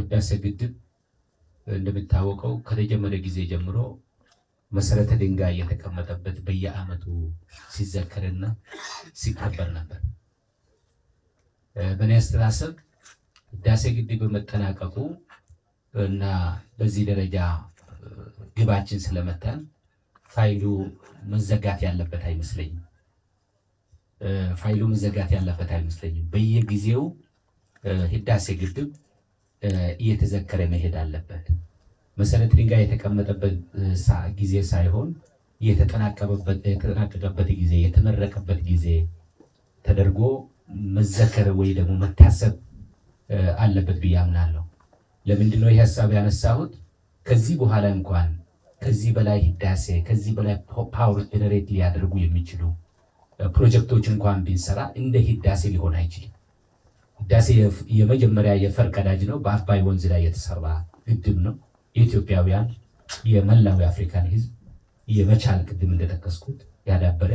ህዳሴ ግድብ እንደሚታወቀው ከተጀመረ ጊዜ ጀምሮ መሰረተ ድንጋይ የተቀመጠበት በየዓመቱ ሲዘከርና ሲከበር ነበር። በእኔ አስተሳሰብ ህዳሴ ግድብ በመጠናቀቁ እና በዚህ ደረጃ ግባችን ስለመታን ፋይሉ መዘጋት ያለበት አይመስለኝም። በየጊዜው ህዳሴ ግድብ እየተዘከረ መሄድ አለበት። መሰረተ ድንጋይ የተቀመጠበት ጊዜ ሳይሆን የተጠናቀቀበት ጊዜ፣ የተመረቀበት ጊዜ ተደርጎ መዘከር ወይ ደግሞ መታሰብ አለበት ብዬ አምናለሁ። ለምንድን ነው ይህ ሀሳብ ያነሳሁት? ከዚህ በኋላ እንኳን ከዚህ በላይ ህዳሴ ከዚህ በላይ ፓወር ጀነሬት ሊያደርጉ የሚችሉ ፕሮጀክቶች እንኳን ቢንሰራ እንደ ህዳሴ ሊሆን አይችልም። ህዳሴ የመጀመሪያ የፈርቀዳጅ ነው። በአባይ ወንዝ ላይ የተሰራ ግድብ ነው። የኢትዮጵያውያን የመላው የአፍሪካን ህዝብ የመቻል ቅድም እንደጠቀስኩት ያዳበረ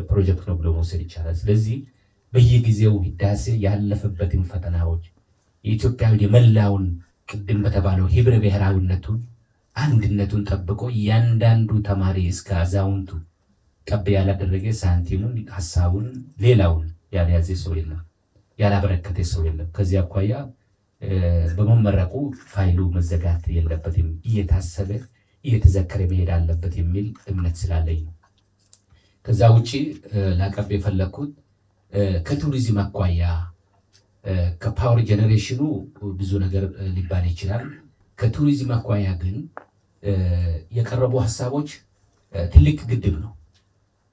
ፕሮጀክት ነው ብሎ መውሰድ ይቻላል። ስለዚህ በየጊዜው ህዳሴ ያለፈበትን ፈተናዎች የኢትዮጵያዊ የመላውን ቅድም በተባለው ህብረ ብሔራዊነቱን አንድነቱን ጠብቆ እያንዳንዱ ተማሪ እስከ አዛውንቱ ቀብ ያላደረገ ሳንቲሙን ሀሳቡን ሌላውን ያልያዘ ሰው የለም፣ ያላበረከተ ሰው የለም። ከዚህ አኳያ በመመረቁ ፋይሉ መዘጋት የለበትም፣ እየታሰበ እየተዘከረ መሄድ አለበት የሚል እምነት ስላለኝ ነው። ከዛ ውጪ ላቀርብ የፈለኩት ከቱሪዝም አኳያ ከፓወር ጀነሬሽኑ ብዙ ነገር ሊባል ይችላል። ከቱሪዝም አኳያ ግን የቀረቡ ሀሳቦች ትልቅ ግድብ ነው።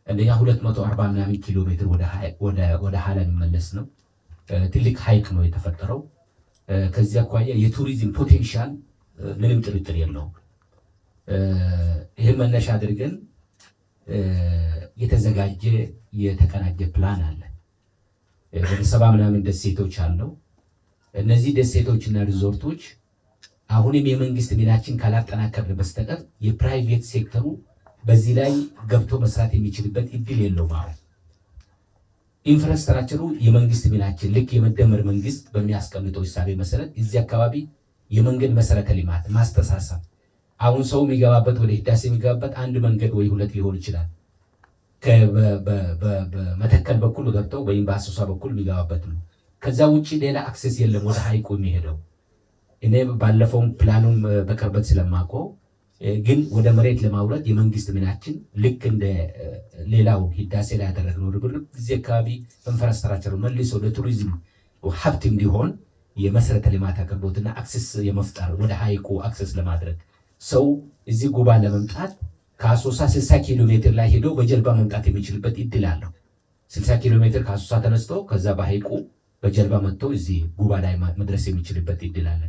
እንደኛ 240 ምናምን ኪሎ ሜትር ወደ ኋላ የሚመለስ ነው። ትልቅ ሀይቅ ነው የተፈጠረው። ከዚህ አኳያ የቱሪዝም ፖቴንሻል ምንም ጥርጥር የለውም። ይህን መነሻ አድርገን የተዘጋጀ የተቀናጀ ፕላን አለ። ወደ 70 ምናምን ደሴቶች አለው። እነዚህ ደሴቶችና ሪዞርቶች አሁንም የመንግስት ሚናችን ካላጠናከርን በስተቀር የፕራይቬት ሴክተሩ በዚህ ላይ ገብቶ መስራት የሚችልበት እድል የለውም። አሁን ኢንፍራስትራክቸሩ የመንግስት ሚናችን ልክ የመደመር መንግስት በሚያስቀምጠው ሂሳቤ መሰረት እዚህ አካባቢ የመንገድ መሰረተ ልማት ማስተሳሰብ፣ አሁን ሰው የሚገባበት ወደ ህዳሴ የሚገባበት አንድ መንገድ ወይ ሁለት ሊሆን ይችላል። በመተከል በኩል ገብተው ወይም በአሶሳ በኩል የሚገባበት ነው። ከዛ ውጪ ሌላ አክሰስ የለም ወደ ሀይቁ የሚሄደው። እኔ ባለፈውም ፕላኑን በቅርበት ስለማውቀው ግን ወደ መሬት ለማውረድ የመንግስት ሚናችን ልክ እንደ ሌላው ህዳሴ ላይ ያደረግነው ርብርብ እዚህ አካባቢ ኢንፍራስትራክቸሩ መልሶ ለቱሪዝም ሀብት እንዲሆን የመሰረተ ልማት አቅርቦትና አክሰስ የመፍጠር ወደ ሀይቁ አክሰስ ለማድረግ ሰው እዚህ ጉባ ለመምጣት ከአሶሳ 60 ኪሎ ሜትር ላይ ሄዶ በጀልባ መምጣት የሚችልበት እድል አለው። 60 ኪሎ ሜትር ከአሶሳ ተነስቶ ከዛ በሀይቁ በጀልባ መጥቶ እዚህ ጉባ ላይ መድረስ የሚችልበት እድል አለ።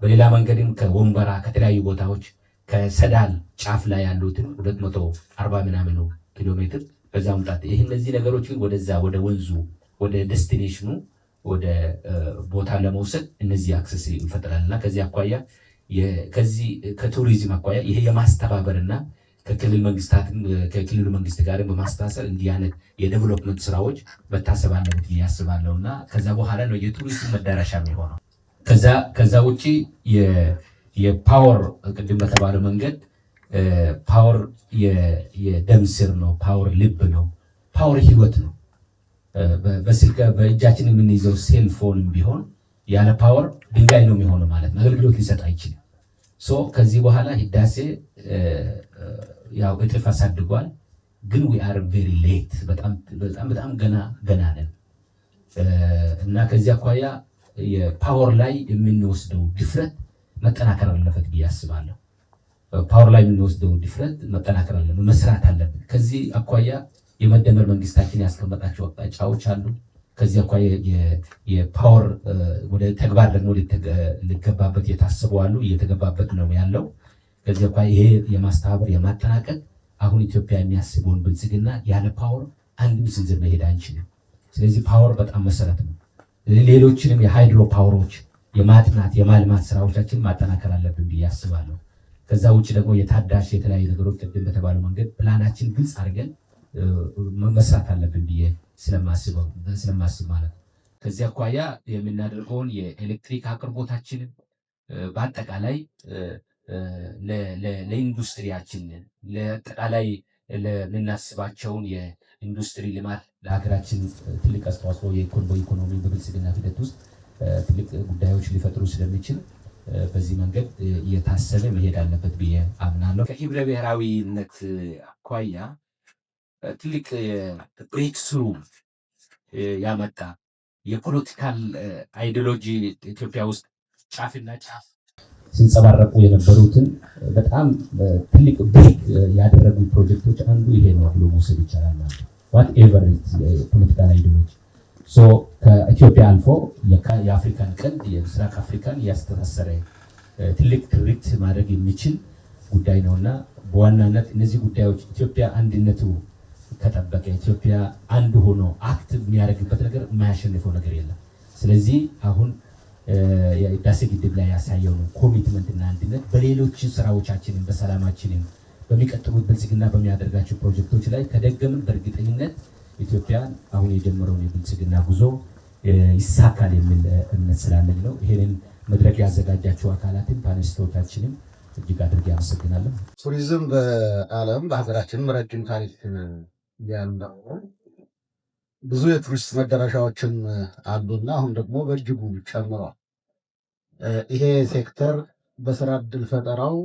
በሌላ መንገድም ከወንበራ ከተለያዩ ቦታዎች ከሰዳል ጫፍ ላይ ያሉትን 240 ምናምን ኪሎ ሜትር በዛ መምጣት እነዚህ ነገሮችን ወደዛ ወደ ወንዙ ወደ ዴስቲኔሽኑ ወደ ቦታ ለመውሰድ እነዚህ አክሰስ እንፈጥራልና ከዚህ አኳያ ከቱሪዝም አኳያ ይሄ የማስተባበርና ከክልል መንግስት ጋር በማስተሳሰር እንዲህ አይነት የዴቨሎፕመንት ስራዎች መታሰብ አለበት ያስባለውና ከዛ በኋላ ነው የቱሪዝም መዳረሻ የሚሆነው። ከዛ ውጪ የፓወር ቅድም በተባለው መንገድ ፓወር የደም ስር ነው። ፓወር ልብ ነው። ፓወር ህይወት ነው። በስልክ በእጃችን የምንይዘው ሴልፎን ቢሆን ያለ ፓወር ድንጋይ ነው የሚሆነው ማለት ነው። አገልግሎት ሊሰጥ አይችልም። ከዚህ በኋላ ህዳሴ ያው እጥፍ አሳድጓል። ግን we are very late በጣም ገና ነን እና ከዚህ አኳያ የፓወር ላይ የምንወስደው ድፍረት መጠናከር አለበት ብዬ አስባለሁ። ፓወር ላይ የምንወስደው ድፍረት መጠናከር አለበት፣ መስራት አለበት። ከዚህ አኳያ የመደመር መንግስታችን ያስቀመጣቸው አቅጣጫዎች አሉ። ከዚህ አኳያ የፓወር ወደ ተግባር ደግሞ ሊገባበት የታሰቡ አሉ፣ እየተገባበት ነው ያለው። ከዚህ አኳያ ይሄ የማስተባበር የማጠናቀቅ አሁን ኢትዮጵያ የሚያስበውን ብልጽግና ያለ ፓወር አንድም ስንዝር መሄድ አንችልም። ስለዚህ ፓወር በጣም መሰረት ነው። ሌሎችንም የሃይድሮ ፓወሮች የማጥናት የማልማት ስራዎቻችን ማጠናከር አለብን ብዬ አስባለሁ። ከዛ ውጭ ደግሞ የታዳሽ የተለያዩ ነገሮች ቅድም በተባለው መንገድ ፕላናችን ግልጽ አድርገን መስራት አለብን ብዬ ስለማስብ ማለት ነው። ከዚህ አኳያ የምናደርገውን የኤሌክትሪክ አቅርቦታችንን በአጠቃላይ ለኢንዱስትሪያችን ለአጠቃላይ ለምናስባቸውን የኢንዱስትሪ ልማት ለሀገራችን ትልቅ አስተዋጽኦ በኢኮኖሚ በብልጽግና ሂደት ውስጥ ትልቅ ጉዳዮች ሊፈጥሩ ስለሚችል በዚህ መንገድ እየታሰበ መሄድ አለበት ብዬ አምናለሁ። ከህብረ ብሔራዊነት አኳያ ትልቅ ብሬክ ስሩ ያመጣ የፖለቲካል አይዲዮሎጂ ኢትዮጵያ ውስጥ ጫፍና ጫፍ ሲንጸባረቁ የነበሩትን በጣም ትልቅ ብሬክ ያደረጉ ፕሮጀክቶች አንዱ ይሄ ነው ብሎ መውሰድ ይቻላል። ማለት ዋት ኤቨር ፖለቲካል አይዲዮሎጂ ከኢትዮጵያ አልፎ የአፍሪካን ቀንድ የምስራቅ አፍሪካን እያስተሳሰረ ትልቅ ትርኢት ማድረግ የሚችል ጉዳይ ነውና በዋናነት እነዚህ ጉዳዮች ኢትዮጵያ አንድነቱ ከጠበቀ ኢትዮጵያ አንድ ሆኖ አክት የሚያደርግበት ነገር የማያሸንፈው ነገር የለም። ስለዚህ አሁን የህዳሴ ግድብ ላይ ያሳየውን ኮሚትመንትና አንድነት በሌሎች ስራዎቻችንን በሰላማችንን በሚቀጥሉት ብልጽግና በሚያደርጋቸው ፕሮጀክቶች ላይ ከደገምን በእርግጠኝነት ኢትዮጵያ አሁን የጀመረውን የብልጽግና ጉዞ ይሳካል የሚል እምነት ስላለኝ ነው። ይሄንን መድረክ ያዘጋጃቸው አካላትን ፓነሊስቶቻችንም እጅግ አድርጌ አመሰግናለሁ። ቱሪዝም በዓለም በሀገራችንም ረጅም ታሪክ ያለው ብዙ የቱሪስት መዳረሻዎችን አሉና አሁን ደግሞ በእጅጉ ጨምሯል። ይሄ ሴክተር በስራ እድል ፈጠራው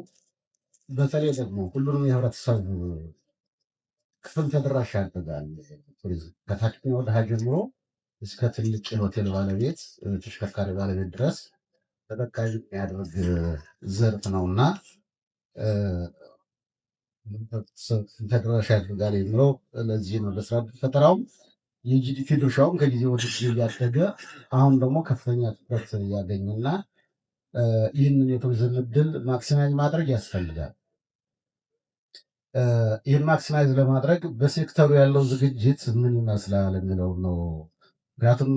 በተለይ ደግሞ ሁሉንም የህብረተሰብ ክፍል ተደራሽ ያደርጋል። ቱሪዝም ከታችኛው ድሃ ጀምሮ እስከ ትልቅ የሆቴል ባለቤት ተሽከርካሪ ባለቤት ድረስ ተጠቃሚ የሚያደርግ ዘርፍ ነውና ተደራሽ ያደርጋል የሚለው ለዚህ ነው። ለስራ እድል ፈጠራውም የጂዲፒ ድርሻውም ከጊዜ ወደ ጊዜ እያደገ አሁን ደግሞ ከፍተኛ ትኩረት እያገኘና ይህንን የቱሪዝም እድል ማክሲማይዝ ማድረግ ያስፈልጋል። ይህን ማክሲማይዝ ለማድረግ በሴክተሩ ያለው ዝግጅት ምን ይመስላል የሚለው ነው። ምክንያቱም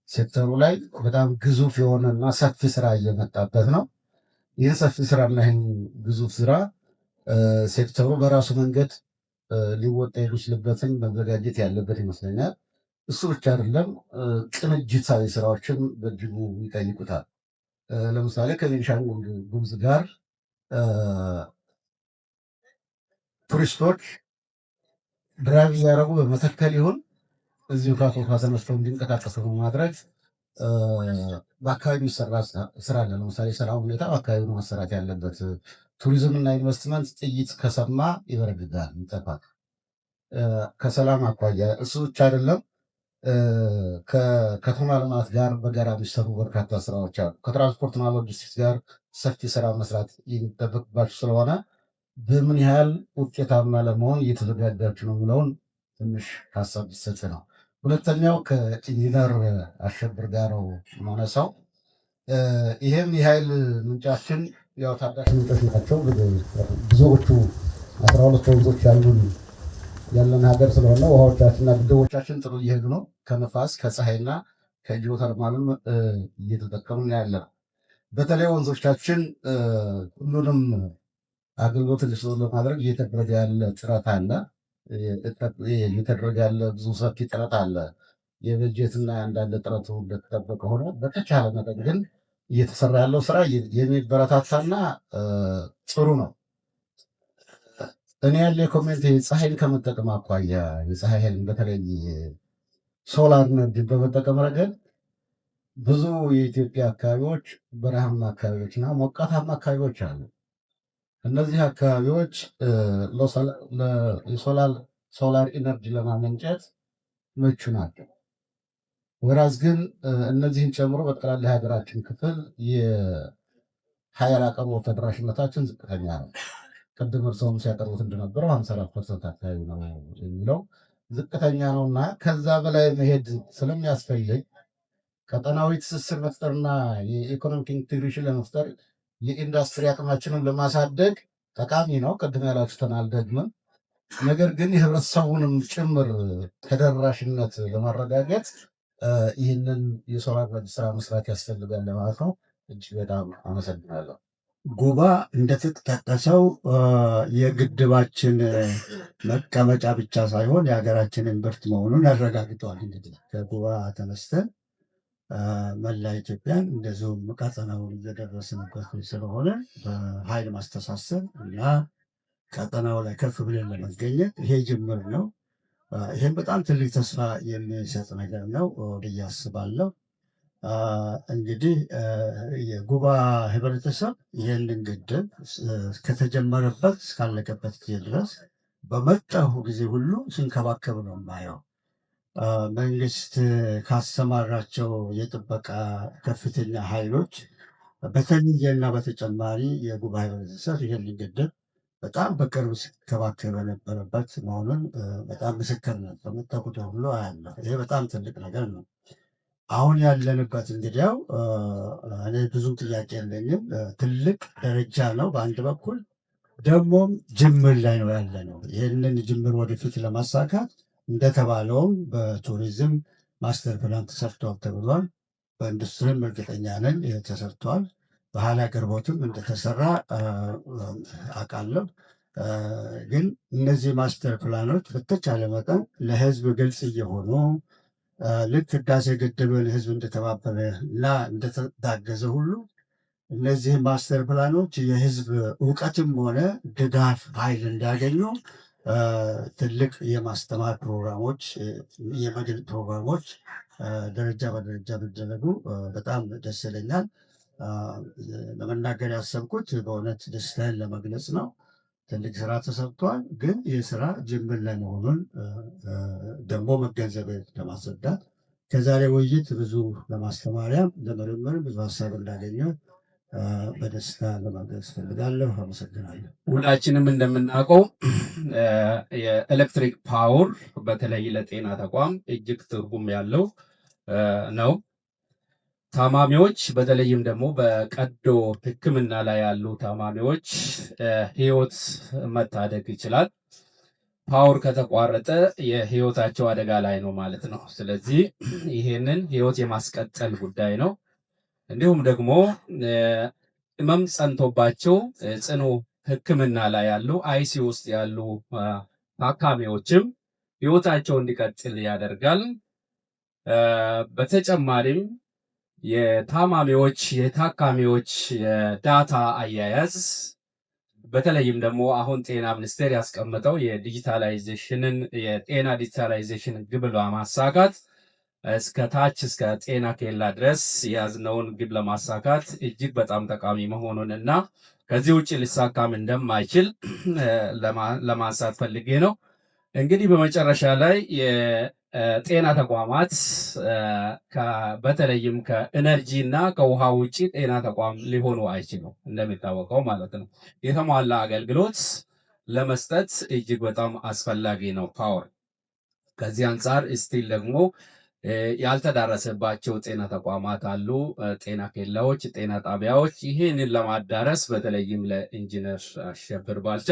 ሴክተሩ ላይ በጣም ግዙፍ የሆነና ሰፊ ስራ እየመጣበት ነው። ይህን ሰፊ ስራና ይህን ግዙፍ ስራ ሴክተሩ በራሱ መንገድ ሊወጣ የሚችልበትን መዘጋጀት ያለበት ይመስለኛል። እሱ ብቻ አይደለም፣ ቅንጅታዊ ስራዎችን በእጅጉ ይጠይቁታል። ለምሳሌ ከቤኒሻንጉል ጉሙዝ ጋር ቱሪስቶች ድራይቭ እያደረጉ በመተከል ይሁን እዚሁ ከአቶካ ተነስተው እንዲንቀሳቀሱ በማድረግ በአካባቢ የሚሰራ ስራ አለ። ለምሳሌ ሰላም ሁኔታ በአካባቢ ነው መሰራት ያለበት። ቱሪዝም እና ኢንቨስትመንት ጥይት ከሰማ ይበረግጋል፣ ይጠፋል። ከሰላም አኳያ እሱ ብቻ አይደለም፣ ከከተማ ልማት ጋር በጋራ የሚሰሩ በርካታ ስራዎች አሉ። ከትራንስፖርትና ሎጂስቲክስ ጋር ሰፊ ስራ መስራት የሚጠበቅባቸው ስለሆነ በምን ያህል ውጤታማ ለመሆን እየተዘጋጃችሁ ነው የሚለውን ትንሽ ሀሳብ ቢሰጥ ነው። ሁለተኛው ከኢንጂነር አሸብር ጋር ነው ማነሳው። ይህም የኃይል ምንጫችን ያው ታዳሽ ምንጮች ናቸው። ብዙዎቹ 12 ወንዞች ያለን ሀገር ስለሆነ ውሃዎቻችንና ግድቦቻችን ጥሩ እየሄዱ ነው። ከነፋስ ከፀሐይና ከጂኦተርማልም እየተጠቀሙ ያለ ነው። በተለይ ወንዞቻችን ሁሉንም አገልግሎት እንዲሰጡ ለማድረግ እየተደረገ ያለ ጥረት አለ። እየተደረገ ያለ ብዙ ሰፊ ጥረት አለ። የበጀትና የአንዳንድ ጥረቱ እንደተጠበቀ ሆነ በተቻለ መጠን ግን እየተሰራ ያለው ስራ የሚበረታታና ጥሩ ነው። እኔ ያለ ኮሜንት ፀሐይን ከመጠቀም አኳያ የፀሐይ ኃይልን በተለይ ሶላር ኤነርጂ በመጠቀም ረገድ ብዙ የኢትዮጵያ አካባቢዎች በረሃማ አካባቢዎች እና ሞቃታማ አካባቢዎች አሉ። እነዚህ አካባቢዎች ሶላር ኢነርጂ ለማመንጨት ምቹ ናቸው። ወራዝ ግን እነዚህን ጨምሮ በጠቅላላ የሀገራችን ክፍል የኃይል አቅርቦት ተደራሽነታችን ዝቅተኛ ነው። ቅድም እርስዎም ሲያቀርቡት እንደነበረው 54% አካባቢ ነው የሚለው ዝቅተኛ ነው እና ከዛ በላይ መሄድ ስለሚያስፈልግ ቀጠናዊ ትስስር መፍጠርና የኢኮኖሚክ ኢንቴግሬሽን ለመፍጠር የኢንዱስትሪ አቅማችንን ለማሳደግ ጠቃሚ ነው። ቅድም ያላችሁትን አልደግምም። ነገር ግን የህብረተሰቡንም ጭምር ተደራሽነት ለማረጋገጥ ይህንን የሶላር ስራ መስራት ያስፈልጋል ለማለት ነው። እጅግ በጣም አመሰግናለሁ። ጉባ እንደተጠቀሰው የግድባችን መቀመጫ ብቻ ሳይሆን የሀገራችን እምብርት መሆኑን ያረጋግጠዋል። እንግዲህ ከጉባ ተነስተን መላ ኢትዮጵያን እንደዚሁም ቀጠናውን እየደረስንበት ስለሆነ በኃይል ማስተሳሰብ እና ቀጠናው ላይ ከፍ ብለን ለመገኘት ይሄ ጅምር ነው። ይህም በጣም ትልቅ ተስፋ የሚሰጥ ነገር ነው ብዬ አስባለሁ። እንግዲህ የጉባ ህብረተሰብ ይህንን ግድብ ከተጀመረበት እስካለቀበት ጊዜ ድረስ በመጣሁ ጊዜ ሁሉ ሲንከባከብ ነው የማየው። መንግስት ካሰማራቸው የጥበቃ ከፍተኛ ኃይሎች በተለየና በተጨማሪ የጉባ ህብረተሰብ ይህንን ግድብ በጣም በቅርብ ሲንከባከብ የነበረበት መሆኑን በጣም ምስክር ነው። በመጣሁ ሁሉ አያለሁ። ይሄ በጣም ትልቅ ነገር ነው። አሁን ያለንበት እንግዲያው እኔ ብዙ ጥያቄ የለኝም። ትልቅ ደረጃ ነው በአንድ በኩል ደግሞም ጅምር ላይ ነው ያለ ነው። ይህንን ጅምር ወደፊት ለማሳካት እንደተባለውም በቱሪዝም ማስተር ፕላን ተሰርቷል ተብሏል። በኢንዱስትሪም እርግጠኛ ነን ተሰርቷል። ባህል አቅርቦትም እንደተሰራ አውቃለሁ። ግን እነዚህ ማስተር ፕላኖች በተቻለ መጠን ለህዝብ ግልጽ እየሆኑ ልክ ህዳሴ ግድብን ህዝብ እንደተባበረ እና እንደተዳገዘ ሁሉ እነዚህ ማስተር ፕላኖች የህዝብ እውቀትም ሆነ ድጋፍ ኃይል እንዲያገኙ ትልቅ የማስተማር ፕሮግራሞች፣ የመድል ፕሮግራሞች ደረጃ በደረጃ ቢደረጉ በጣም ደስ ይለኛል። ለመናገር ያሰብኩት በእውነት ደስታዬን ለመግለጽ ነው። ትልቅ ስራ ተሰርቷል፣ ግን ይህ ስራ ጅምር ላይ መሆኑን ደግሞ መገንዘብ ለማስረዳት ከዛሬ ውይይት ብዙ ለማስተማሪያ ለምርምር ብዙ ሀሳብ እንዳገኘ በደስታ ለማድረግ ፈልጋለሁ። አመሰግናለሁ። ሁላችንም እንደምናውቀው የኤሌክትሪክ ፓወር በተለይ ለጤና ተቋም እጅግ ትርጉም ያለው ነው። ታማሚዎች በተለይም ደግሞ በቀዶ ሕክምና ላይ ያሉ ታማሚዎች ህይወት መታደግ ይችላል። ፓወር ከተቋረጠ የህይወታቸው አደጋ ላይ ነው ማለት ነው። ስለዚህ ይሄንን ህይወት የማስቀጠል ጉዳይ ነው። እንዲሁም ደግሞ ህመም ጸንቶባቸው ጽኑ ሕክምና ላይ ያሉ አይሲ ውስጥ ያሉ ታካሚዎችም ህይወታቸው እንዲቀጥል ያደርጋል። በተጨማሪም የታማሚዎች የታካሚዎች የዳታ አያያዝ በተለይም ደግሞ አሁን ጤና ሚኒስቴር ያስቀመጠው የዲጂታላይዜሽንን የጤና ዲጂታላይዜሽን ግብ ለማሳካት እስከ ታች እስከ ጤና ኬላ ድረስ የያዝነውን ግብ ለማሳካት እጅግ በጣም ጠቃሚ መሆኑን እና ከዚህ ውጭ ሊሳካም እንደማይችል ለማንሳት ፈልጌ ነው። እንግዲህ በመጨረሻ ላይ የጤና ተቋማት በተለይም ከኤነርጂ እና ከውሃ ውጭ ጤና ተቋም ሊሆኑ አይችሉም፣ እንደሚታወቀው ማለት ነው። የተሟላ አገልግሎት ለመስጠት እጅግ በጣም አስፈላጊ ነው ፓወር። ከዚህ አንጻር ስቲል ደግሞ ያልተዳረሰባቸው ጤና ተቋማት አሉ፣ ጤና ኬላዎች፣ ጤና ጣቢያዎች። ይህንን ለማዳረስ በተለይም ለኢንጂነር አሸብር ባልቻ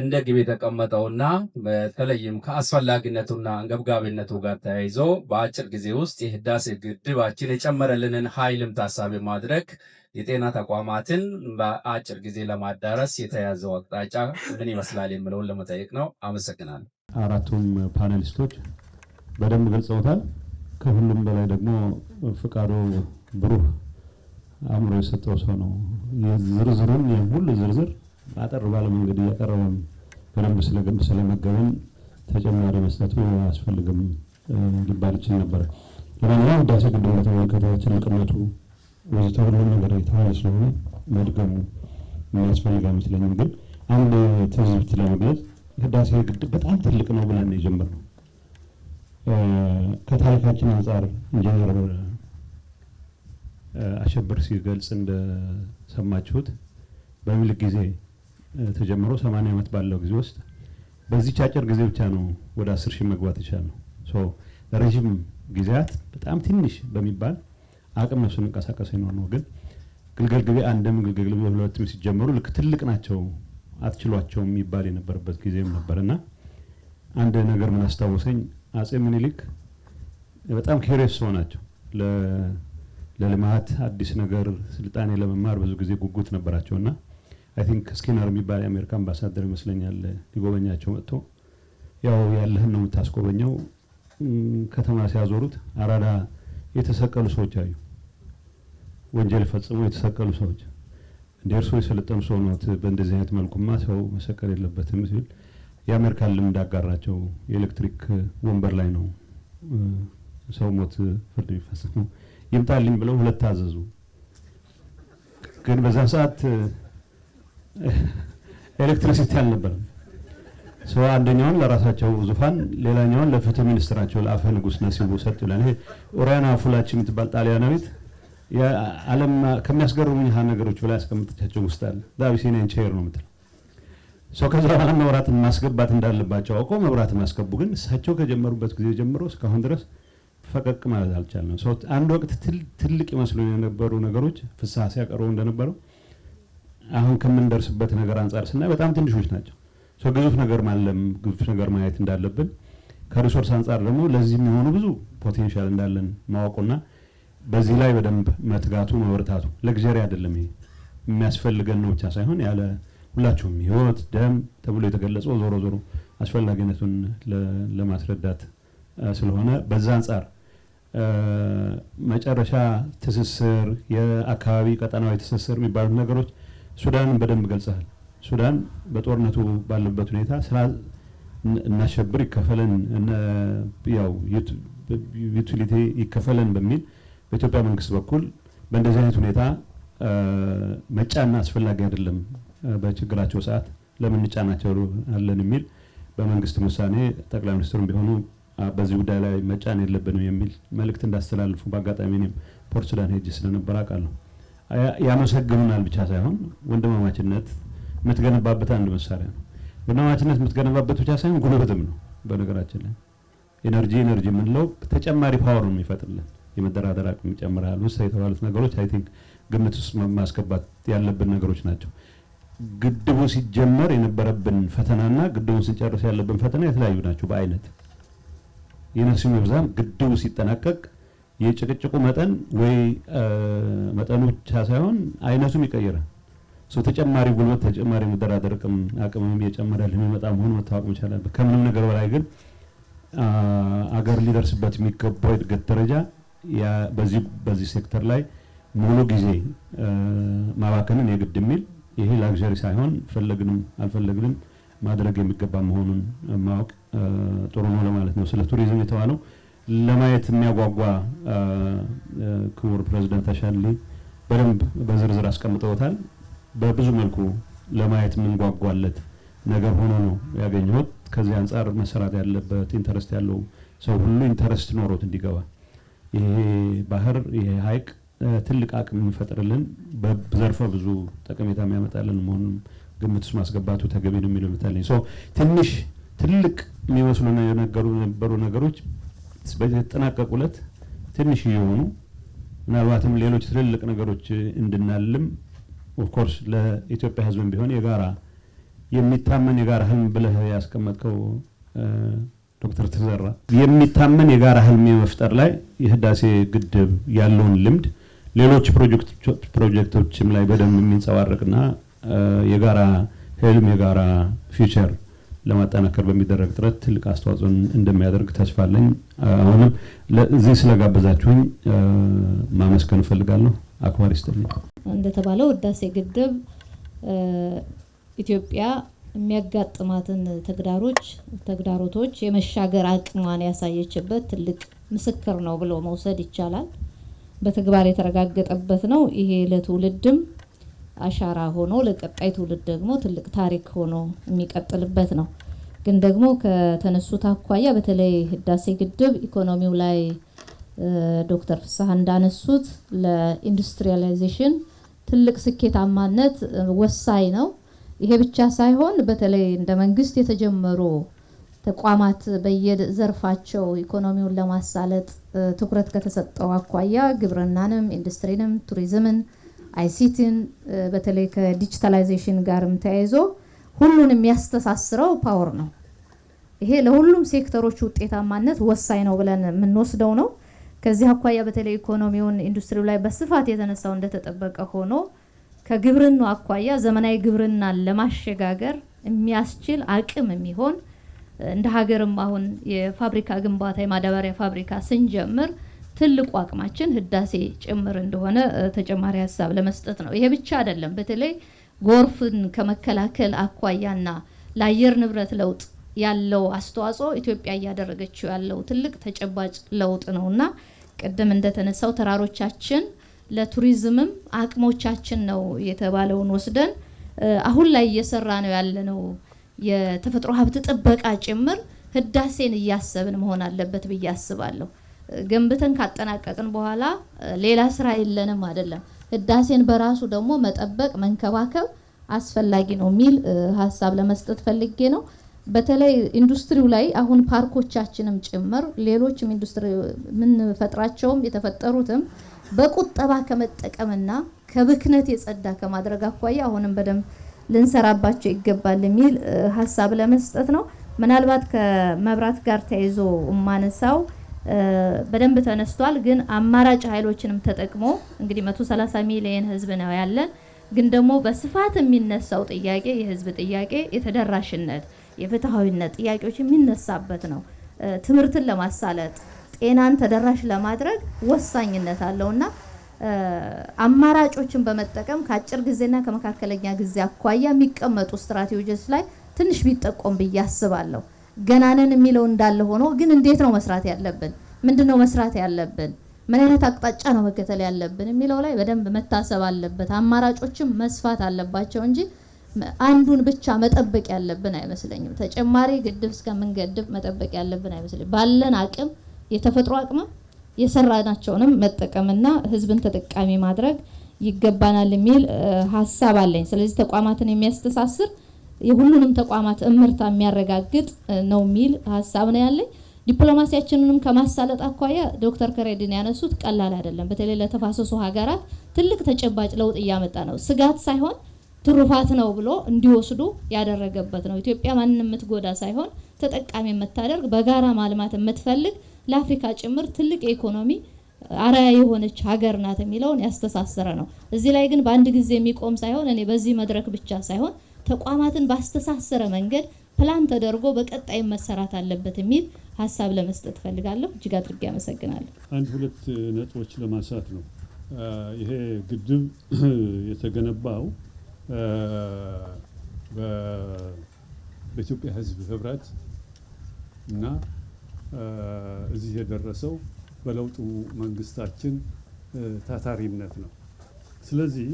እንደ ግብ የተቀመጠውና በተለይም ከአስፈላጊነቱና አንገብጋቢነቱ ጋር ተያይዞ በአጭር ጊዜ ውስጥ የህዳሴ ግድባችን የጨመረልንን ኃይልም ታሳቢ ማድረግ የጤና ተቋማትን በአጭር ጊዜ ለማዳረስ የተያዘው አቅጣጫ ምን ይመስላል የሚለውን ለመጠየቅ ነው። አመሰግናለሁ። አራቱም ፓኔሊስቶች በደንብ ገልጸውታል። ከሁሉም በላይ ደግሞ ፍቃዱ ብሩህ አእምሮ የሰጠው ሰው ነው። የዝርዝሩን የሁሉ ዝርዝር አጠር ባለ መንገድ እያቀረበን በደንብ ስለመገበን ተጨማሪ መስጠቱ አያስፈልግም ሊባል ይችል ነበር። ለማንኛውም ህዳሴ ግድብ በተመለከተ ትልቅነቱ ወዘተ ሁሉም ነገር የተባለ ስለሆነ መድገሙ የሚያስፈልግ አይመስለኝም። ግን አንድ ትዝብት ለመግለጽ ህዳሴ ግድብ በጣም ትልቅ ነው ብለን የጀመርነው ከታሪካችን አንጻር ኢንጂነር አሸብር ሲገልጽ እንደሰማችሁት በሚል ጊዜ ተጀምሮ 80 ዓመት ባለው ጊዜ ውስጥ በዚህ አጭር ጊዜ ብቻ ነው ወደ 10,000 መግባት ይቻላል። ለረጅም ጊዜያት በጣም ትንሽ በሚባል አቅም ነው ስንቀሳቀስ ነው። ግን ግልገል ግቤ አንድም ግልገል ግቤ ሁለትም ሲጀምሩ ልክ ትልቅ ናቸው አትችሏቸው የሚባል የነበረበት ጊዜም ነበርና አንድ ነገር ምን አስታወሰኝ። አጼ ምኒልክ በጣም ኪሪየስ ሰው ናቸው። ለልማት አዲስ ነገር ስልጣኔ ለመማር ብዙ ጊዜ ጉጉት ነበራቸውና አይ ቲንክ ስኪነር የሚባል የአሜሪካ አምባሳደር ይመስለኛል ሊጎበኛቸው መጥቶ ያው ያለህን ነው የምታስጎበኘው ከተማ ሲያዞሩት አራዳ የተሰቀሉ ሰዎች አዩ። ወንጀል ፈጽመው የተሰቀሉ ሰዎች እንደ እርሱ የሰለጠኑ ሰው ነው በእንደዚህ አይነት መልኩማ ሰው መሰቀል የለበትም ሲል የአሜሪካን ልምድ አጋራቸው። የኤሌክትሪክ ወንበር ላይ ነው ሰው ሞት ፍርድ የሚፈጸመው ይምጣልኝ ብለው ሁለት አዘዙ። ግን በዛ ሰዓት ኤሌክትሪሲቲ አልነበረም። ሰው አንደኛውን ለራሳቸው ዙፋን ሌላኛውን ለፍትህ ሚኒስትራቸው ለአፈ ንጉስ ነሲቡ ሰጥ ይላል። ይሄ ኦሪያና ፉላቺ የምትባል ጣሊያናዊት የዓለም ከሚያስገርሙኝ ነገሮች በላይ ያስቀምጠቻቸው ውስጥ አለ ዳቪሲኒያን ቼር ነው የምትለው። ሰው ከዛ በኋላ መብራትን ማስገባት እንዳለባቸው አውቀው መብራትን ማስገቡ። ግን እሳቸው ከጀመሩበት ጊዜ ጀምሮ እስካሁን ድረስ ፈቀቅ ማለት አልቻልንም። ሰው አንድ ወቅት ትልቅ ይመስሉ የነበሩ ነገሮች ፍስሐ ሲያቀርቡ እንደነበረው አሁን ከምንደርስበት ነገር አንጻር ስናይ በጣም ትንሾች ናቸው። ሰው ግዙፍ ነገር ማለም ግዙፍ ነገር ማየት እንዳለብን ከሪሶርስ አንጻር ደግሞ ለዚህ የሚሆኑ ብዙ ፖቴንሻል እንዳለን ማወቁና በዚህ ላይ በደንብ መትጋቱ መወርታቱ ለግጀሪ አይደለም። ይሄ የሚያስፈልገን ነው ብቻ ሳይሆን ያለ ሁላችሁም ህይወት ደም ተብሎ የተገለጸው ዞሮ ዞሮ አስፈላጊነቱን ለማስረዳት ስለሆነ በዛ አንጻር መጨረሻ ትስስር የአካባቢ ቀጠናዊ ትስስር የሚባሉት ነገሮች ሱዳንን በደንብ ገልጸሃል። ሱዳን በጦርነቱ ባለበት ሁኔታ ስራ እናሸብር ይከፈለን ያው ዩቲሊቲ ይከፈለን በሚል በኢትዮጵያ መንግስት በኩል በእንደዚህ አይነት ሁኔታ መጫና አስፈላጊ አይደለም፣ በችግራቸው ሰዓት ለምን ጫናቸው አለን የሚል በመንግስት ውሳኔ ጠቅላይ ሚኒስትሩም ቢሆኑ በዚህ ጉዳይ ላይ መጫን የለብንም የሚል መልእክት እንዳስተላልፉ በአጋጣሚ እኔም ፖርት ሱዳን ሄጄ ስለነበር አውቃለሁ። ያመሰግኑናል ብቻ ሳይሆን ወንድማማችነት የምትገነባበት አንድ መሳሪያ ነው። ወንድማማችነት የምትገነባበት ብቻ ሳይሆን ጉልበትም ነው። በነገራችን ላይ ኤነርጂ የምንለው ተጨማሪ ፓወር ነው የሚፈጥርልን። የመደራደር አቅም ይጨምራል። ውስጥ የተባሉት ነገሮች አይ ቲንክ ግምት ውስጥ ማስገባት ያለብን ነገሮች ናቸው። ግድቡ ሲጀመር የነበረብን ፈተናና ግድቡን ስንጨርስ ያለብን ፈተና የተለያዩ ናቸው በአይነት። የነሱ መብዛም ግድቡ ሲጠናቀቅ የጭቅጭቁ መጠን ወይ መጠኑ ብቻ ሳይሆን አይነቱም ይቀየራል። ተጨማሪ ጉልበት ተጨማሪ መደራደር አቅምም እየጨመረ የሚመጣ መሆኑ መታወቅ መቻል አለበት። ከምንም ነገር በላይ ግን አገር ሊደርስበት የሚገባው እድገት ደረጃ በዚህ ሴክተር ላይ ሙሉ ጊዜ ማባከንን የግድ የሚል ይሄ ላግዠሪ ሳይሆን ፈለግንም አልፈለግንም ማድረግ የሚገባ መሆኑን ማወቅ ጥሩ ነው ለማለት ነው። ስለ ቱሪዝም የተባለው ለማየት የሚያጓጓ ክቡር ፕሬዝዳንት አሻሊ በደንብ በዝርዝር አስቀምጠውታል። በብዙ መልኩ ለማየት የምንጓጓለት ነገር ሆኖ ነው ያገኘሁት። ከዚህ አንጻር መሰራት ያለበት ኢንተረስት ያለው ሰው ሁሉ ኢንተረስት ኖሮት እንዲገባ ይሄ ባህር ይሄ ሀይቅ ትልቅ አቅም የሚፈጥርልን በዘርፈ ብዙ ጠቀሜታ የሚያመጣልን መሆኑን ግምት ውስጥ ማስገባቱ ተገቢ ነው የሚለው ምታለኝ። ትንሽ ትልቅ የሚመስሉ የነበሩ ነገሮች በተጠናቀቁለት ትንሽ የሆኑ ምናልባትም ሌሎች ትልልቅ ነገሮች እንድናልም ኦፍኮርስ ለኢትዮጵያ ሕዝብም ቢሆን የጋራ የሚታመን የጋራ ህልም ብለህ ያስቀመጥከው ዶክተር ተዘራ የሚታመን የጋራ ህልም የመፍጠር ላይ የህዳሴ ግድብ ያለውን ልምድ ሌሎች ፕሮጀክቶችም ላይ በደንብ የሚንጸባረቅና የጋራ ህልም የጋራ ፊውቸር ለማጠናከር በሚደረግ ጥረት ትልቅ አስተዋጽኦን እንደሚያደርግ ተስፋ አለኝ። አሁንም ለዚህ ስለጋበዛችሁኝ ማመስገን እፈልጋለሁ። አክባሪ ይስጥልኝ። እንደተባለው ህዳሴ ግድብ ኢትዮጵያ የሚያጋጥማትን ተግዳሮቶች የመሻገር አቅሟን ያሳየችበት ትልቅ ምስክር ነው ብሎ መውሰድ ይቻላል። በተግባር የተረጋገጠበት ነው። ይሄ ለትውልድም አሻራ ሆኖ ለቀጣይ ትውልድ ደግሞ ትልቅ ታሪክ ሆኖ የሚቀጥልበት ነው። ግን ደግሞ ከተነሱት አኳያ በተለይ ህዳሴ ግድብ ኢኮኖሚው ላይ ዶክተር ፍስሐ እንዳነሱት ለኢንዱስትሪያላይዜሽን ትልቅ ስኬታማነት ወሳኝ ነው። ይሄ ብቻ ሳይሆን በተለይ እንደ መንግስት የተጀመሩ ተቋማት በየዘርፋቸው ኢኮኖሚውን ለማሳለጥ ትኩረት ከተሰጠው አኳያ ግብርናንም፣ ኢንዱስትሪንም፣ ቱሪዝምን፣ አይሲቲን በተለይ ከዲጂታላይዜሽን ጋርም ተያይዞ ሁሉን የሚያስተሳስረው ፓወር ነው። ይሄ ለሁሉም ሴክተሮች ውጤታማነት ወሳኝ ነው ብለን የምንወስደው ነው። ከዚህ አኳያ በተለይ ኢኮኖሚውን ኢንዱስትሪው ላይ በስፋት የተነሳው እንደተጠበቀ ሆኖ ከግብርናው አኳያ ዘመናዊ ግብርናን ለማሸጋገር የሚያስችል አቅም የሚሆን እንደ ሀገርም አሁን የፋብሪካ ግንባታ የማዳበሪያ ፋብሪካ ስንጀምር ትልቁ አቅማችን ህዳሴ ጭምር እንደሆነ ተጨማሪ ሀሳብ ለመስጠት ነው። ይሄ ብቻ አይደለም። በተለይ ጎርፍን ከመከላከል አኳያና ለአየር ንብረት ለውጥ ያለው አስተዋጽኦ ኢትዮጵያ እያደረገችው ያለው ትልቅ ተጨባጭ ለውጥ ነውና ቀደም እንደተነሳው ተራሮቻችን ለቱሪዝምም አቅሞቻችን ነው የተባለውን ወስደን አሁን ላይ እየሰራ ነው ያለነው የተፈጥሮ ሀብት ጥበቃ ጭምር ህዳሴን እያሰብን መሆን አለበት ብዬ አስባለሁ። ገንብተን ካጠናቀቅን በኋላ ሌላ ስራ የለንም አይደለም። ህዳሴን በራሱ ደግሞ መጠበቅ መንከባከብ አስፈላጊ ነው የሚል ሀሳብ ለመስጠት ፈልጌ ነው። በተለይ ኢንዱስትሪው ላይ አሁን ፓርኮቻችንም ጭምር ሌሎችም ኢንዱስትሪ ምን ፈጥራቸውም የተፈጠሩትም በቁጠባ ከመጠቀምና ከብክነት የጸዳ ከማድረግ አኳያ አሁንም በደንብ ልንሰራባቸው ይገባል የሚል ሀሳብ ለመስጠት ነው። ምናልባት ከመብራት ጋር ተያይዞ ማነሳው በደንብ ተነስቷል። ግን አማራጭ ኃይሎችንም ተጠቅሞ እንግዲህ 130 ሚሊዮን ህዝብ ነው ያለን። ግን ደግሞ በስፋት የሚነሳው ጥያቄ የህዝብ ጥያቄ የተደራሽነት፣ የፍትሃዊነት ጥያቄዎች የሚነሳበት ነው። ትምህርትን ለማሳለጥ ጤናን ተደራሽ ለማድረግ ወሳኝነት አለውና አማራጮችን በመጠቀም ከአጭር ጊዜና ከመካከለኛ ጊዜ አኳያ የሚቀመጡ ስትራቴጂዎች ላይ ትንሽ ቢጠቆም ብዬ አስባለሁ። ገናነን የሚለው እንዳለ ሆኖ ግን እንዴት ነው መስራት ያለብን? ምንድነው መስራት ያለብን? ምን አይነት አቅጣጫ ነው መከተል ያለብን የሚለው ላይ በደንብ መታሰብ አለበት። አማራጮችም መስፋት አለባቸው እንጂ አንዱን ብቻ መጠበቅ ያለብን አይመስለኝም። ተጨማሪ ግድብ እስከምንገድብ መጠበቅ ያለብን አይመስለኝም። ባለን አቅም የተፈጥሮ አቅም የሰራናቸውንም መጠቀምና ህዝብን ተጠቃሚ ማድረግ ይገባናል የሚል ሀሳብ አለኝ። ስለዚህ ተቋማትን የሚያስተሳስር የሁሉንም ተቋማት እምርታ የሚያረጋግጥ ነው የሚል ሀሳብ ነው ያለኝ። ዲፕሎማሲያችንንም ከማሳለጥ አኳያ ዶክተር ከሬድን ያነሱት ቀላል አይደለም። በተለይ ለተፋሰሱ ሀገራት ትልቅ ተጨባጭ ለውጥ እያመጣ ነው። ስጋት ሳይሆን ትሩፋት ነው ብሎ እንዲወስዱ ያደረገበት ነው። ኢትዮጵያ ማንንም የምትጎዳ ሳይሆን ተጠቃሚ የምታደርግ በጋራ ማልማት የምትፈልግ ለአፍሪካ ጭምር ትልቅ የኢኮኖሚ አርአያ የሆነች ሀገር ናት የሚለውን ያስተሳሰረ ነው። እዚህ ላይ ግን በአንድ ጊዜ የሚቆም ሳይሆን እኔ በዚህ መድረክ ብቻ ሳይሆን ተቋማትን ባስተሳሰረ መንገድ ፕላን ተደርጎ በቀጣይ መሰራት አለበት የሚል ሀሳብ ለመስጠት ፈልጋለሁ። እጅግ አድርጌ አመሰግናለሁ። አንድ ሁለት ነጥቦች ለማንሳት ነው። ይሄ ግድብ የተገነባው በኢትዮጵያ ሕዝብ ህብረት እና እዚህ የደረሰው በለውጡ መንግስታችን ታታሪነት ነው። ስለዚህ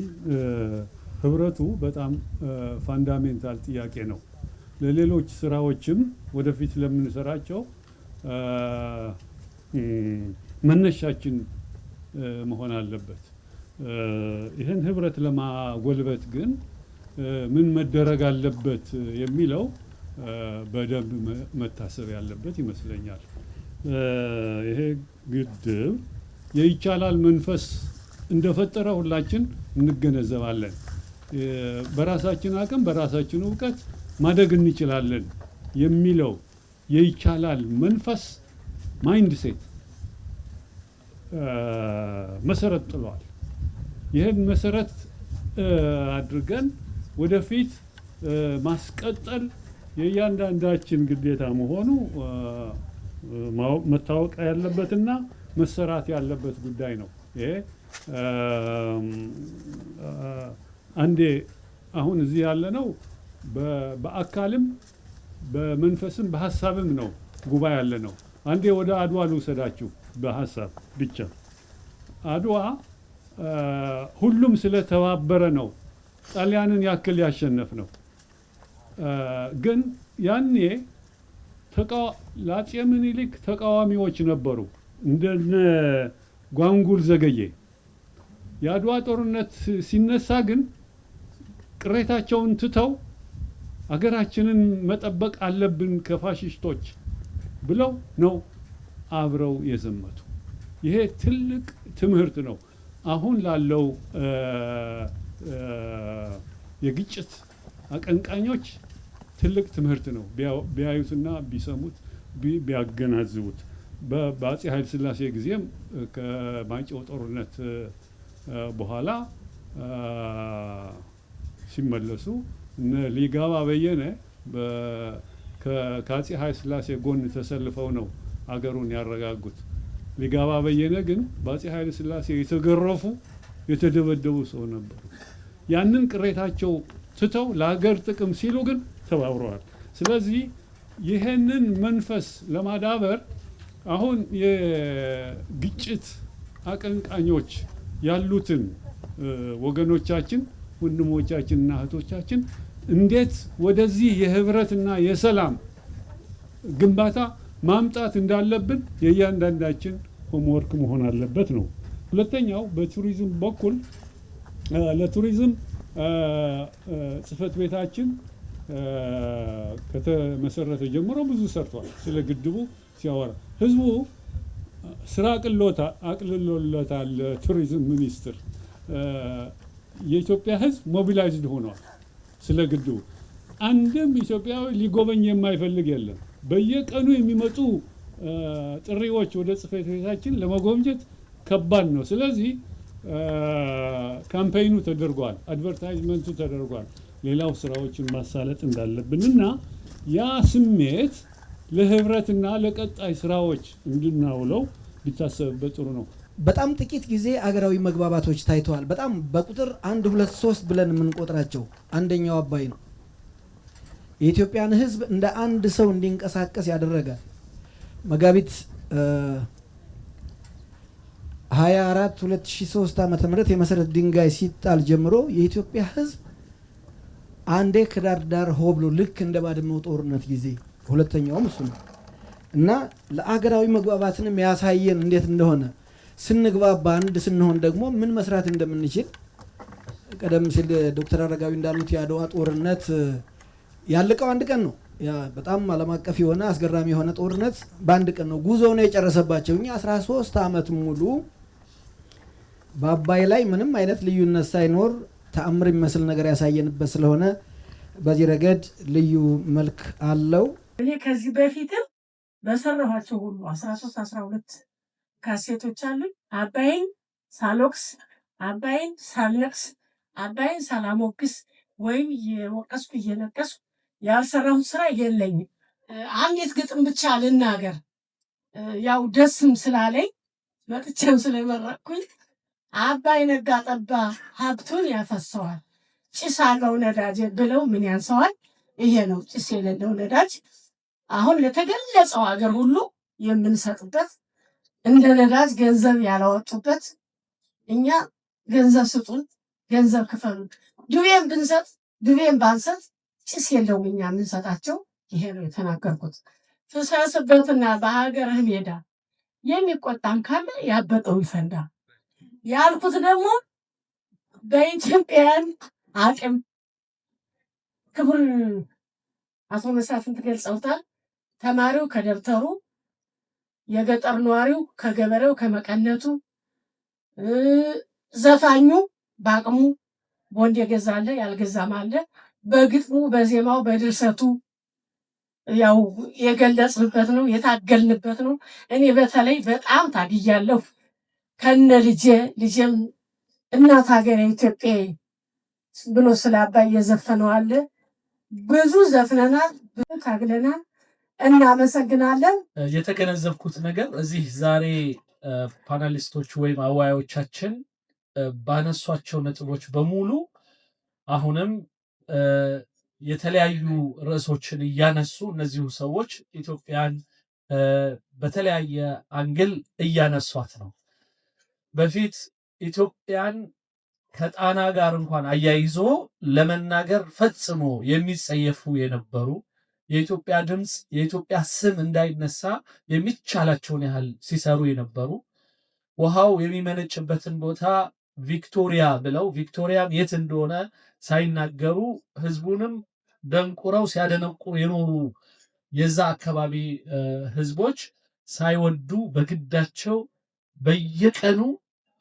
ህብረቱ በጣም ፋንዳሜንታል ጥያቄ ነው። ለሌሎች ስራዎችም ወደፊት ለምንሰራቸው መነሻችን መሆን አለበት። ይህን ህብረት ለማጎልበት ግን ምን መደረግ አለበት የሚለው በደንብ መታሰብ ያለበት ይመስለኛል። ይሄ ግድብ የይቻላል መንፈስ እንደፈጠረ ሁላችን እንገነዘባለን። በራሳችን አቅም በራሳችን እውቀት ማደግ እንችላለን የሚለው የይቻላል መንፈስ ማይንድ ሴት መሰረት ጥሏል። ይህን መሰረት አድርገን ወደፊት ማስቀጠል የእያንዳንዳችን ግዴታ መሆኑ መታወቅ ያለበትና መሰራት ያለበት ጉዳይ ነው። ይሄ አንዴ አሁን እዚህ ያለነው በአካልም በመንፈስም በሀሳብም ነው ጉባኤ ያለነው። አንዴ ወደ አድዋ ልውሰዳችሁ በሀሳብ ብቻ። አድዋ ሁሉም ስለተባበረ ነው ጣሊያንን ያክል ያሸነፍ ነው። ግን ያኔ ለአፄ ምኒልክ ተቃዋሚዎች ነበሩ፣ እንደነ ጓንጉል ዘገየ። የአድዋ ጦርነት ሲነሳ ግን ቅሬታቸውን ትተው አገራችንን መጠበቅ አለብን ከፋሽስቶች ብለው ነው አብረው የዘመቱ። ይሄ ትልቅ ትምህርት ነው። አሁን ላለው የግጭት አቀንቃኞች ትልቅ ትምህርት ነው። ቢያዩትና ቢሰሙት ቢያገናዝቡት። በአፄ ኃይለ ሥላሴ ጊዜም ከማይጨው ጦርነት በኋላ ሲመለሱ እነ ሊጋባ በየነ ከአፄ ኃይለ ሥላሴ ጎን ተሰልፈው ነው አገሩን ያረጋጉት። ሊጋባ በየነ ግን በአፄ ኃይለ ሥላሴ የተገረፉ የተደበደቡ ሰው ነበሩ። ያንን ቅሬታቸው ትተው ለሀገር ጥቅም ሲሉ ግን ተባብረዋል። ስለዚህ ይህንን መንፈስ ለማዳበር አሁን የግጭት አቀንቃኞች ያሉትን ወገኖቻችን፣ ወንድሞቻችንና እህቶቻችን እንዴት ወደዚህ የህብረትና የሰላም ግንባታ ማምጣት እንዳለብን የእያንዳንዳችን ሆምወርክ መሆን አለበት ነው። ሁለተኛው በቱሪዝም በኩል ለቱሪዝም ጽህፈት ቤታችን ከተመሰረተ ጀምሮ ብዙ ሰርቷል። ስለ ግድቡ ሲያወራ ህዝቡ ስራ አቅልሎለታል። ቱሪዝም ሚኒስትር የኢትዮጵያ ህዝብ ሞቢላይዝድ ሆኗል። ስለ ግድቡ አንድም ኢትዮጵያዊ ሊጎበኝ የማይፈልግ የለም። በየቀኑ የሚመጡ ጥሪዎች ወደ ጽህፈት ቤታችን ለመጎብኘት ከባድ ነው። ስለዚህ ካምፔይኑ ተደርጓል፣ አድቨርታይዝመንቱ ተደርጓል። ሌላው ስራዎችን ማሳለጥ እንዳለብንና ያ ስሜት ለህብረትና ለቀጣይ ስራዎች እንድናውለው ቢታሰብበት ጥሩ ነው። በጣም ጥቂት ጊዜ አገራዊ መግባባቶች ታይተዋል። በጣም በቁጥር 1 2 3 ብለን የምንቆጥራቸው አንደኛው አባይ ነው። የኢትዮጵያን ህዝብ እንደ አንድ ሰው እንዲንቀሳቀስ ያደረገ መጋቢት 24 2003 ዓ.ም የመሰረት ድንጋይ ሲጣል ጀምሮ የኢትዮጵያ ህዝብ አንዴ ከዳር ዳር ሆ ብሎ ልክ እንደ ባድመው ጦርነት ጊዜ፣ ሁለተኛውም እሱ ነው እና ለአገራዊ መግባባትንም ያሳየን እንዴት እንደሆነ ስንግባባ አንድ ስንሆን ደግሞ ምን መስራት እንደምንችል ቀደም ሲል ዶክተር አረጋዊ እንዳሉት የአድዋ ጦርነት ያለቀው አንድ ቀን ነው። ያ በጣም ዓለም አቀፍ የሆነ አስገራሚ የሆነ ጦርነት በአንድ ቀን ነው ጉዞው ነው የጨረሰባቸው። እኛ 13 ዓመት ሙሉ በአባይ ላይ ምንም አይነት ልዩነት ሳይኖር ተአምር የሚመስል ነገር ያሳየንበት ስለሆነ በዚህ ረገድ ልዩ መልክ አለው። እኔ ከዚህ በፊትም በሰራኋቸው ሁሉ 13 12 ካሴቶች አሉኝ። አባይን ሳልወቅስ፣ አባይን ሳልነቅስ፣ አባይን ሳላሞግስ ወይም እየወቀስኩ እየነቀስኩ ያልሰራሁት ስራ የለኝም። አንዲት ግጥም ብቻ ልናገር፣ ያው ደስም ስላለኝ መጥቼም ስለመረቅኩኝ። አባይ ነጋ ጠባ ሀብቱን ያፈሰዋል፣ ጭስ አለው ነዳጅ ብለው ምን ያንሰዋል? ይሄ ነው ጭስ የሌለው ነዳጅ። አሁን ለተገለጸው ሀገር ሁሉ የምንሰጥበት እንደ ነዳጅ ገንዘብ ያላወጡበት፣ እኛ ገንዘብ ስጡን፣ ገንዘብ ክፈሉ፣ ዱቤን ብንሰጥ ዱቤን ባንሰጥ ጭስ የለውም እኛ የምንሰጣቸው። ይሄ ነው የተናገርኩት። ፍሰስበትና በሀገርህ ሜዳ የሚቆጣን ካለ ያበጠው ይፈንዳ ያልኩት ደግሞ በኢትዮጵያን አቅም ክቡር አቶ መሳፍንት ገልጸውታል። ተማሪው ከደብተሩ፣ የገጠር ነዋሪው ከገበሬው ከመቀነቱ፣ ዘፋኙ በአቅሙ ቦንድ የገዛለ ያልገዛም አለ። በግጥሙ በዜማው በድርሰቱ ያው የገለጽንበት ነው፣ የታገልንበት ነው። እኔ በተለይ በጣም ታግያለሁ ከነ ልጄም እናት ሀገር ኢትዮጵያ ብሎ ስለ አባይ የዘፈነው አለ። ብዙ ዘፍነናል፣ ብዙ ታግለናል። እናመሰግናለን። የተገነዘብኩት ነገር እዚህ ዛሬ ፓናሊስቶች ወይም አወያዮቻችን ባነሷቸው ነጥቦች በሙሉ አሁንም የተለያዩ ርዕሶችን እያነሱ እነዚሁ ሰዎች ኢትዮጵያን በተለያየ አንግል እያነሷት ነው። በፊት ኢትዮጵያን ከጣና ጋር እንኳን አያይዞ ለመናገር ፈጽሞ የሚጸየፉ የነበሩ የኢትዮጵያ ድምፅ የኢትዮጵያ ስም እንዳይነሳ የሚቻላቸውን ያህል ሲሰሩ የነበሩ ውሃው የሚመነጭበትን ቦታ ቪክቶሪያ ብለው ቪክቶሪያም የት እንደሆነ ሳይናገሩ ህዝቡንም ደንቁረው ሲያደነቁሩ የኖሩ የዛ አካባቢ ህዝቦች ሳይወዱ በግዳቸው በየቀኑ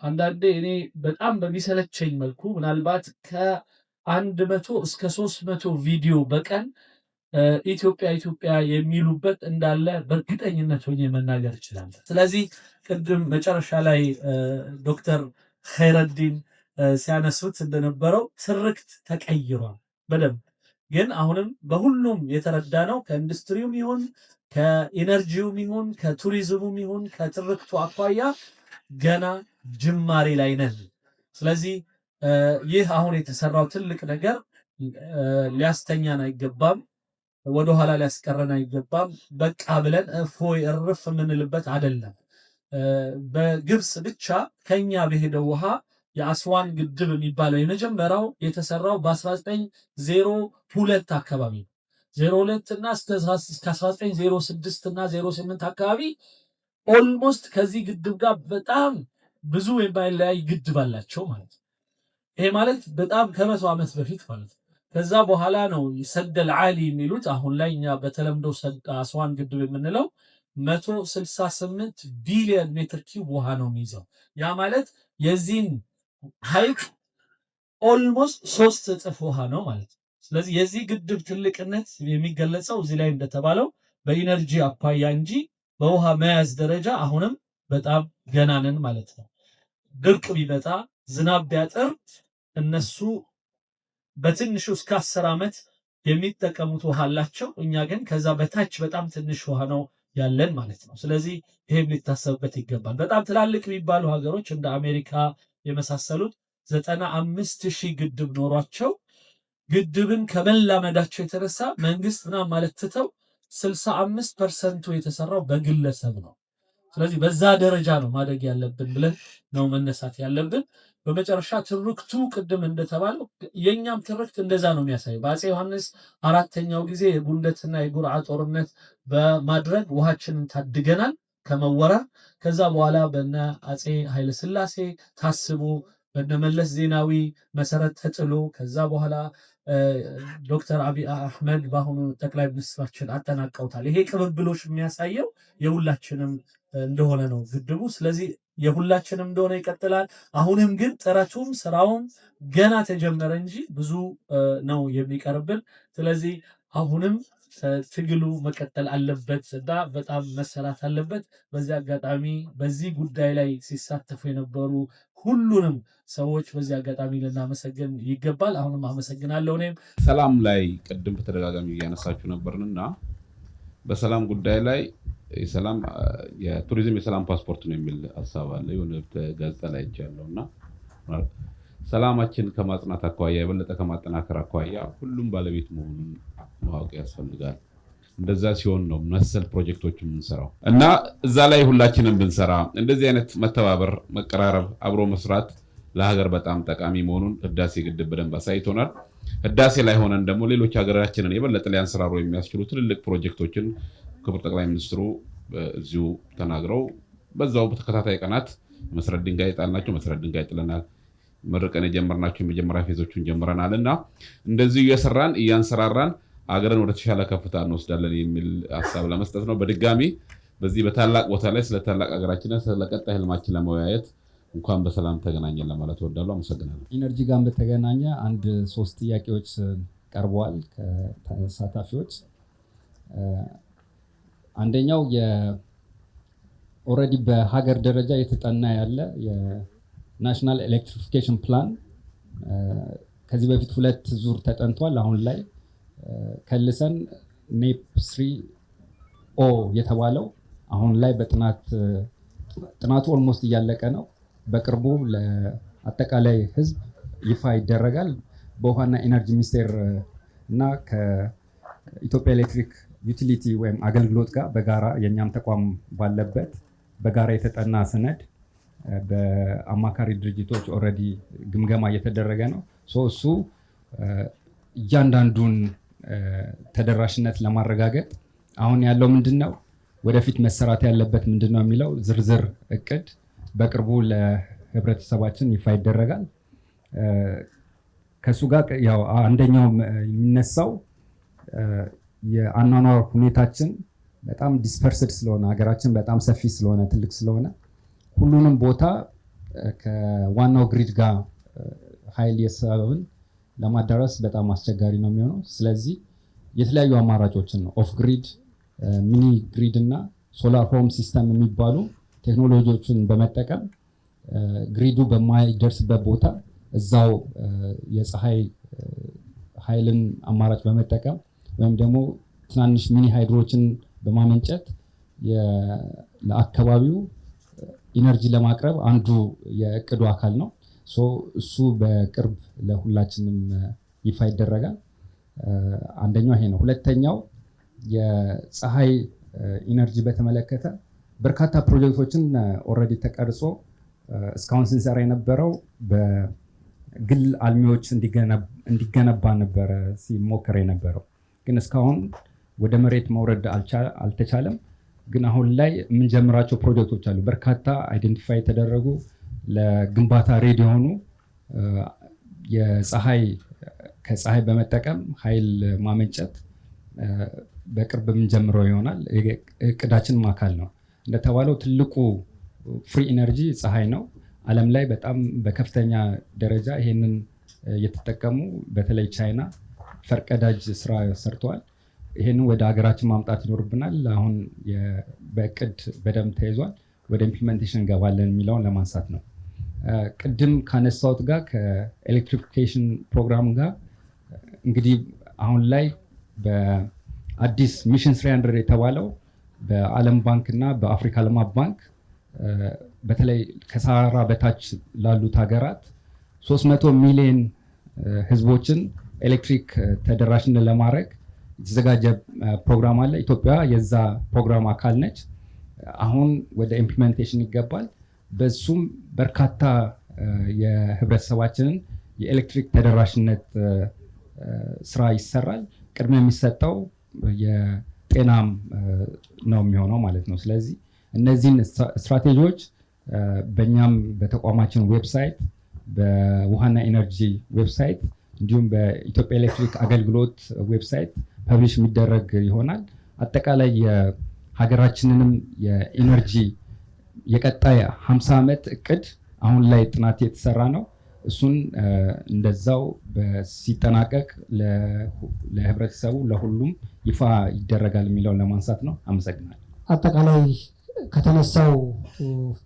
አንዳንዴ እኔ በጣም በሚሰለቸኝ መልኩ ምናልባት ከ100 እስከ 300 ቪዲዮ በቀን ኢትዮጵያ ኢትዮጵያ የሚሉበት እንዳለ በእርግጠኝነት ሆኜ መናገር እችላለሁ። ስለዚህ ቅድም መጨረሻ ላይ ዶክተር ኸይረዲን ሲያነሱት እንደነበረው ትርክት ተቀይሯል በደንብ ግን አሁንም በሁሉም የተረዳ ነው። ከኢንዱስትሪውም ይሁን ከኢነርጂውም ይሁን ከቱሪዝሙም ይሁን ከትርክቱ አኳያ ገና ጅማሬ ላይ ነን። ስለዚህ ይህ አሁን የተሰራው ትልቅ ነገር ሊያስተኛን አይገባም፣ ወደኋላ ሊያስቀረን አይገባም። በቃ ብለን እፎይ እርፍ የምንልበት አይደለም። በግብፅ ብቻ ከኛ በሄደው ውሃ የአስዋን ግድብ የሚባለው የመጀመሪያው የተሰራው በ1902 አካባቢ ነው። 02 እና እስከ 1906 እና 08 አካባቢ ኦልሞስት ከዚህ ግድብ ጋር በጣም ብዙ የማይለያይ ግድብ አላቸው ማለት ነው። ይሄ ማለት በጣም ከ100 ዓመት በፊት ማለት ነው። ከዛ በኋላ ነው ሰደል ዓሊ የሚሉት አሁን ላይ እኛ በተለምዶ አስዋን ግድብ የምንለው 168 ቢሊዮን ሜትር ኪዩብ ውሃ ነው የሚይዘው። ያ ማለት የዚህን ሀይቅ ኦልሞስት 3 እጥፍ ውሃ ነው ማለት ነው። ስለዚህ የዚህ ግድብ ትልቅነት የሚገለጸው እዚህ ላይ እንደተባለው በኢነርጂ አኳያ እንጂ በውሃ መያዝ ደረጃ አሁንም በጣም ገና ነን ማለት ነው። ድርቅ ቢመጣ ዝናብ ቢያጥር እነሱ በትንሹ እስከ 10 ዓመት የሚጠቀሙት ውሃ አላቸው። እኛ ግን ከዛ በታች በጣም ትንሽ ውሃ ነው ያለን ማለት ነው። ስለዚህ ይሄም ሊታሰብበት ይገባል። በጣም ትላልቅ የሚባሉ ሀገሮች እንደ አሜሪካ የመሳሰሉት 95,000 ግድብ ኖሯቸው ግድብን ከመላመዳቸው የተነሳ መንግስት ምናምን ማለት ትተው 65% የተሰራው በግለሰብ ነው። ስለዚህ በዛ ደረጃ ነው ማደግ ያለብን ብለን ነው መነሳት ያለብን። በመጨረሻ ትርክቱ ቅድም እንደተባለው የኛም ትርክት እንደዛ ነው የሚያሳየው። በአፄ ዮሐንስ 4ኛው ጊዜ የጉንደትና የጉርዓ ጦርነት በማድረግ ውሃችንን ታድገናል ከመወረር። ከዛ በኋላ በነ አፄ ኃይለሥላሴ ታስቦ በነ መለስ ዜናዊ መሰረት ተጥሎ ከዛ በኋላ ዶክተር አብይ አህመድ በአሁኑ ጠቅላይ ሚኒስትራችን አጠናቀውታል። ይሄ ቅብብሎች የሚያሳየው የሁላችንም እንደሆነ ነው ግድቡ። ስለዚህ የሁላችንም እንደሆነ ይቀጥላል። አሁንም ግን ጥረቱም ስራውም ገና ተጀመረ እንጂ ብዙ ነው የሚቀርብን። ስለዚህ አሁንም ትግሉ መቀጠል አለበት እና በጣም መሰራት አለበት። በዚህ አጋጣሚ በዚህ ጉዳይ ላይ ሲሳተፉ የነበሩ ሁሉንም ሰዎች በዚህ አጋጣሚ ልናመሰግን ይገባል። አሁንም አመሰግናለሁ። እኔም ሰላም ላይ ቅድም በተደጋጋሚ እያነሳችሁ ነበርንና በሰላም ጉዳይ ላይ የሰላም የቱሪዝም የሰላም ፓስፖርት ነው የሚል ሀሳብ አለ የሆነ ጋዜጣ ላይ አይቻለሁና ሰላማችን ከማጽናት አኳያ የበለጠ ከማጠናከር አኳያ ሁሉም ባለቤት መሆኑን ማወቅ ያስፈልጋል። እንደዛ ሲሆን ነው መሰል ፕሮጀክቶች የምንሰራው እና እዛ ላይ ሁላችንም ብንሰራ እንደዚህ አይነት መተባበር፣ መቀራረብ፣ አብሮ መስራት ለሀገር በጣም ጠቃሚ መሆኑን ህዳሴ ግድብ በደንብ አሳይቶናል። ህዳሴ ላይ ሆነን ደግሞ ሌሎች ሀገራችንን የበለጠ ሊያንሰራሩ የሚያስችሉ ትልልቅ ፕሮጀክቶችን ክቡር ጠቅላይ ሚኒስትሩ እዚሁ ተናግረው በዛው በተከታታይ ቀናት መሰረት ድንጋይ ጣልናቸው፣ መሰረት ድንጋይ ጥለናል፣ መርቀን የጀመርናቸው የመጀመሪያ ፌዞችን ጀምረናል እና እንደዚሁ እየሰራን እያንሰራራን አገርን ወደ ተሻለ ከፍታ እንወስዳለን የሚል ሀሳብ ለመስጠት ነው። በድጋሚ በዚህ በታላቅ ቦታ ላይ ስለ ታላቅ ሀገራችንና ስለ ቀጣይ ህልማችን ለመወያየት እንኳን በሰላም ተገናኘን ለማለት እወዳለሁ። አመሰግናለሁ። ኢነርጂ ጋር በተገናኘ 3 ጥያቄዎች ቀርበዋል ከተሳታፊዎች። አንደኛው ኦልሬዲ በሀገር ደረጃ የተጠና ያለ የናሽናል ኤሌክትሪፊኬሽን ፕላን ከዚህ በፊት 2 ዙር ተጠንቷል። አሁን ላይ ከልሰን ኔፕ 3 ኦ የተባለው አሁን ላይ ጥናቱ ኦልሞስት እያለቀ ነው። በቅርቡ ለአጠቃላይ ህዝብ ይፋ ይደረጋል። በውሃና ኢነርጂ ሚኒስቴር እና ከኢትዮጵያ ኤሌክትሪክ ዩቲሊቲ ወይም አገልግሎት ጋር በጋራ የኛም ተቋም ባለበት በጋራ የተጠና ሰነድ በአማካሪ ድርጅቶች ኦልሬዲ ግምገማ እየተደረገ ነው። እሱ እያንዳንዱን ተደራሽነት ለማረጋገጥ አሁን ያለው ምንድነው፣ ወደፊት መሰራት ያለበት ምንድነው የሚለው ዝርዝር እቅድ በቅርቡ ለህብረተሰባችን ይፋ ይደረጋል። ከሱ ጋር ያው አንደኛው የሚነሳው የአኗኗር ሁኔታችን በጣም ዲስፐርስድ ስለሆነ ሀገራችን በጣም ሰፊ ስለሆነ ትልቅ ስለሆነ ሁሉንም ቦታ ከዋናው ግሪድ ጋር ኃይል የሰብን ለማዳረስ በጣም አስቸጋሪ ነው የሚሆነው። ስለዚህ የተለያዩ አማራጮችን ነው ኦፍ ግሪድ፣ ሚኒ ግሪድ እና ሶላር ሆም ሲስተም የሚባሉ ቴክኖሎጂዎችን በመጠቀም ግሪዱ በማይደርስበት ቦታ እዛው የፀሐይ ኃይልን አማራጭ በመጠቀም ወይም ደግሞ ትናንሽ ሚኒ ሃይድሮችን በማመንጨት ለአካባቢው ኢነርጂ ለማቅረብ አንዱ የእቅዱ አካል ነው። እሱ በቅርብ ለሁላችንም ይፋ ይደረጋል። አንደኛው ይሄ ነው። ሁለተኛው የፀሐይ ኢነርጂ በተመለከተ በርካታ ፕሮጀክቶችን ኦልሬዲ ተቀርጾ እስካሁን ስንሰራ የነበረው በግል አልሚዎች እንዲገነባ ነበረ ሲሞከር የነበረው፣ ግን እስካሁን ወደ መሬት መውረድ አልተቻለም። ግን አሁን ላይ የምንጀምራቸው ፕሮጀክቶች አሉ። በርካታ አይደንቲፋይ የተደረጉ ለግንባታ ሬዲ የሆኑ ከፀሐይ በመጠቀም ኃይል ማመንጨት በቅርብ የምንጀምረው ይሆናል። እቅዳችንም አካል ነው። እንደተባለው ትልቁ ፍሪ ኢነርጂ ፀሐይ ነው። ዓለም ላይ በጣም በከፍተኛ ደረጃ ይሄንን እየተጠቀሙ በተለይ ቻይና ፈርቀዳጅ ስራ ሰርተዋል። ይሄንን ወደ ሀገራችን ማምጣት ይኖርብናል። አሁን በእቅድ በደንብ ተይዟል። ወደ ኢምፕሊሜንቴሽን እንገባለን የሚለውን ለማንሳት ነው። ቅድም ካነሳሁት ጋር ከኤሌክትሪፊኬሽን ፕሮግራም ጋር እንግዲህ አሁን ላይ በአዲስ ሚሽን 300 የተባለው በዓለም ባንክ እና በአፍሪካ ልማት ባንክ በተለይ ከሰሃራ በታች ላሉት ሀገራት 300 ሚሊዮን ህዝቦችን ኤሌክትሪክ ተደራሽነት ለማድረግ የተዘጋጀ ፕሮግራም አለ። ኢትዮጵያ የዛ ፕሮግራም አካል ነች። አሁን ወደ ኢምፕሊሜንቴሽን ይገባል። በሱም በርካታ የህብረተሰባችንን የኤሌክትሪክ ተደራሽነት ስራ ይሰራል። ቅድሚያ የሚሰጠው የጤናም ነው የሚሆነው ማለት ነው። ስለዚህ እነዚህን ስትራቴጂዎች በእኛም በተቋማችን ዌብሳይት፣ በውሃና ኢነርጂ ዌብሳይት እንዲሁም በኢትዮጵያ ኤሌክትሪክ አገልግሎት ዌብሳይት ፐብሊሽ የሚደረግ ይሆናል። አጠቃላይ የሀገራችንንም የኢነርጂ የቀጣይ 50 ዓመት እቅድ አሁን ላይ ጥናት የተሰራ ነው። እሱን እንደዛው ሲጠናቀቅ ለህብረተሰቡ ለሁሉም ይፋ ይደረጋል የሚለውን ለማንሳት ነው። አመሰግናለሁ። አጠቃላይ ከተነሳው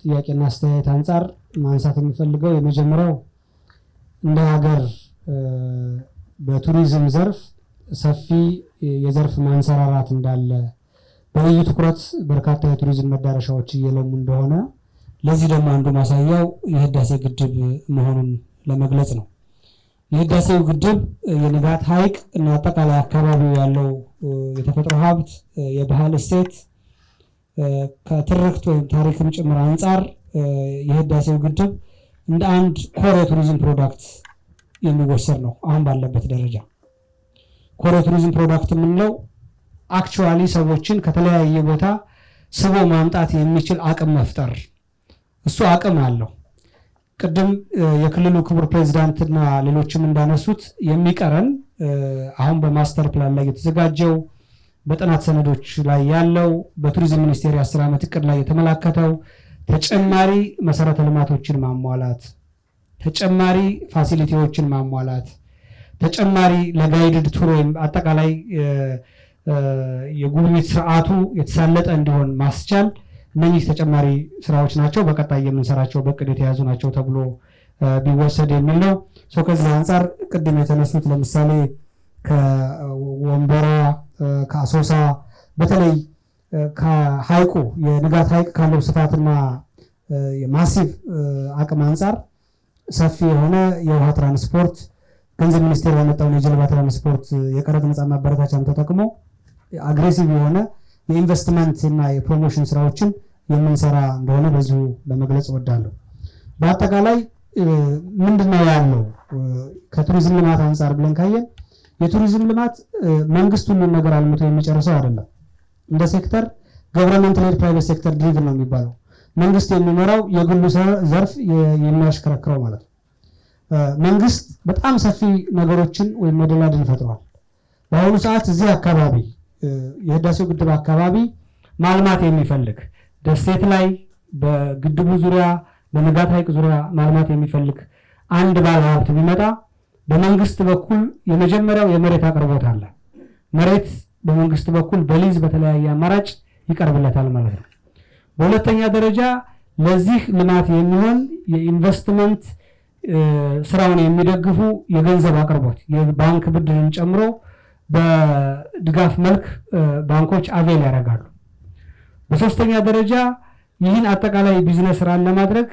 ጥያቄና አስተያየት አንጻር ማንሳት የምፈልገው የመጀመሪያው እንደ ሀገር በቱሪዝም ዘርፍ ሰፊ የዘርፍ ማንሰራራት እንዳለ፣ በልዩ ትኩረት በርካታ የቱሪዝም መዳረሻዎች እየለሙ እንደሆነ፣ ለዚህ ደግሞ አንዱ ማሳያው የህዳሴ ግድብ መሆኑን ለመግለጽ ነው። የህዳሴው ግድብ የንጋት ሐይቅ እና አጠቃላይ አካባቢው ያለው የተፈጥሮ ሀብት፣ የባህል እሴት ከትርክት ወይም ታሪክም ጭምር አንጻር የህዳሴው ግድብ እንደ አንድ ኮር የቱሪዝም ፕሮዳክት የሚወሰድ ነው። አሁን ባለበት ደረጃ ኮር የቱሪዝም ፕሮዳክት የምንለው አክቹዋሊ ሰዎችን ከተለያየ ቦታ ስቦ ማምጣት የሚችል አቅም መፍጠር፣ እሱ አቅም አለው። ቅድም የክልሉ ክቡር ፕሬዚዳንትና ሌሎችም እንዳነሱት የሚቀረን አሁን በማስተር ፕላን ላይ የተዘጋጀው በጥናት ሰነዶች ላይ ያለው በቱሪዝም ሚኒስቴር የ10 ዓመት እቅድ ላይ የተመላከተው ተጨማሪ መሰረተ ልማቶችን ማሟላት፣ ተጨማሪ ፋሲሊቲዎችን ማሟላት፣ ተጨማሪ ለጋይድድ ቱር ወይም አጠቃላይ የጉብኝት ስርዓቱ የተሳለጠ እንዲሆን ማስቻል፣ እነዚህ ተጨማሪ ስራዎች ናቸው። በቀጣይ የምንሰራቸው በእቅድ የተያዙ ናቸው ተብሎ ቢወሰድ የሚል ነው። ከዚህ አንጻር ቅድም የተነሱት ለምሳሌ ከወንበራ ከአሶሳ በተለይ ከሐይቁ የንጋት ሐይቅ ካለው ስፋትና የማሲቭ አቅም አንጻር ሰፊ የሆነ የውሃ ትራንስፖርት ገንዘብ ሚኒስቴር ያመጣውን የጀልባ ትራንስፖርት የቀረጥ ነፃ ማበረታቻን ተጠቅሞ አግሬሲቭ የሆነ የኢንቨስትመንት እና የፕሮሞሽን ስራዎችን የምንሰራ እንደሆነ በዚሁ ለመግለጽ እወዳለሁ። በአጠቃላይ ምንድነው ያለው ከቱሪዝም ልማት አንጻር ብለን ካየን የቱሪዝም ልማት መንግስት ሁሉን ነገር አልምቶ የሚጨርሰው አይደለም። እንደ ሴክተር ገቨርንመንት ሌድ ፕራይቬት ሴክተር ድሪቭን ነው የሚባለው። መንግስት የሚመራው የግሉ ዘርፍ የሚያሽከረክረው ማለት ነው። መንግስት በጣም ሰፊ ነገሮችን ወይም መደላድል ፈጥሯል። በአሁኑ ሰዓት እዚህ አካባቢ የህዳሴው ግድብ አካባቢ ማልማት የሚፈልግ ደሴት ላይ በግድቡ ዙሪያ በንጋት ሐይቅ ዙሪያ ማልማት የሚፈልግ አንድ ባለ ሀብት ቢመጣ በመንግስት በኩል የመጀመሪያው የመሬት አቅርቦት አለ። መሬት በመንግስት በኩል በሊዝ በተለያየ አማራጭ ይቀርብለታል ማለት ነው። በሁለተኛ ደረጃ ለዚህ ልማት የሚሆን የኢንቨስትመንት ስራውን የሚደግፉ የገንዘብ አቅርቦት የባንክ ብድርን ጨምሮ በድጋፍ መልክ ባንኮች አቬል ያደርጋሉ። በሶስተኛ ደረጃ ይህን አጠቃላይ ቢዝነስ ስራን ለማድረግ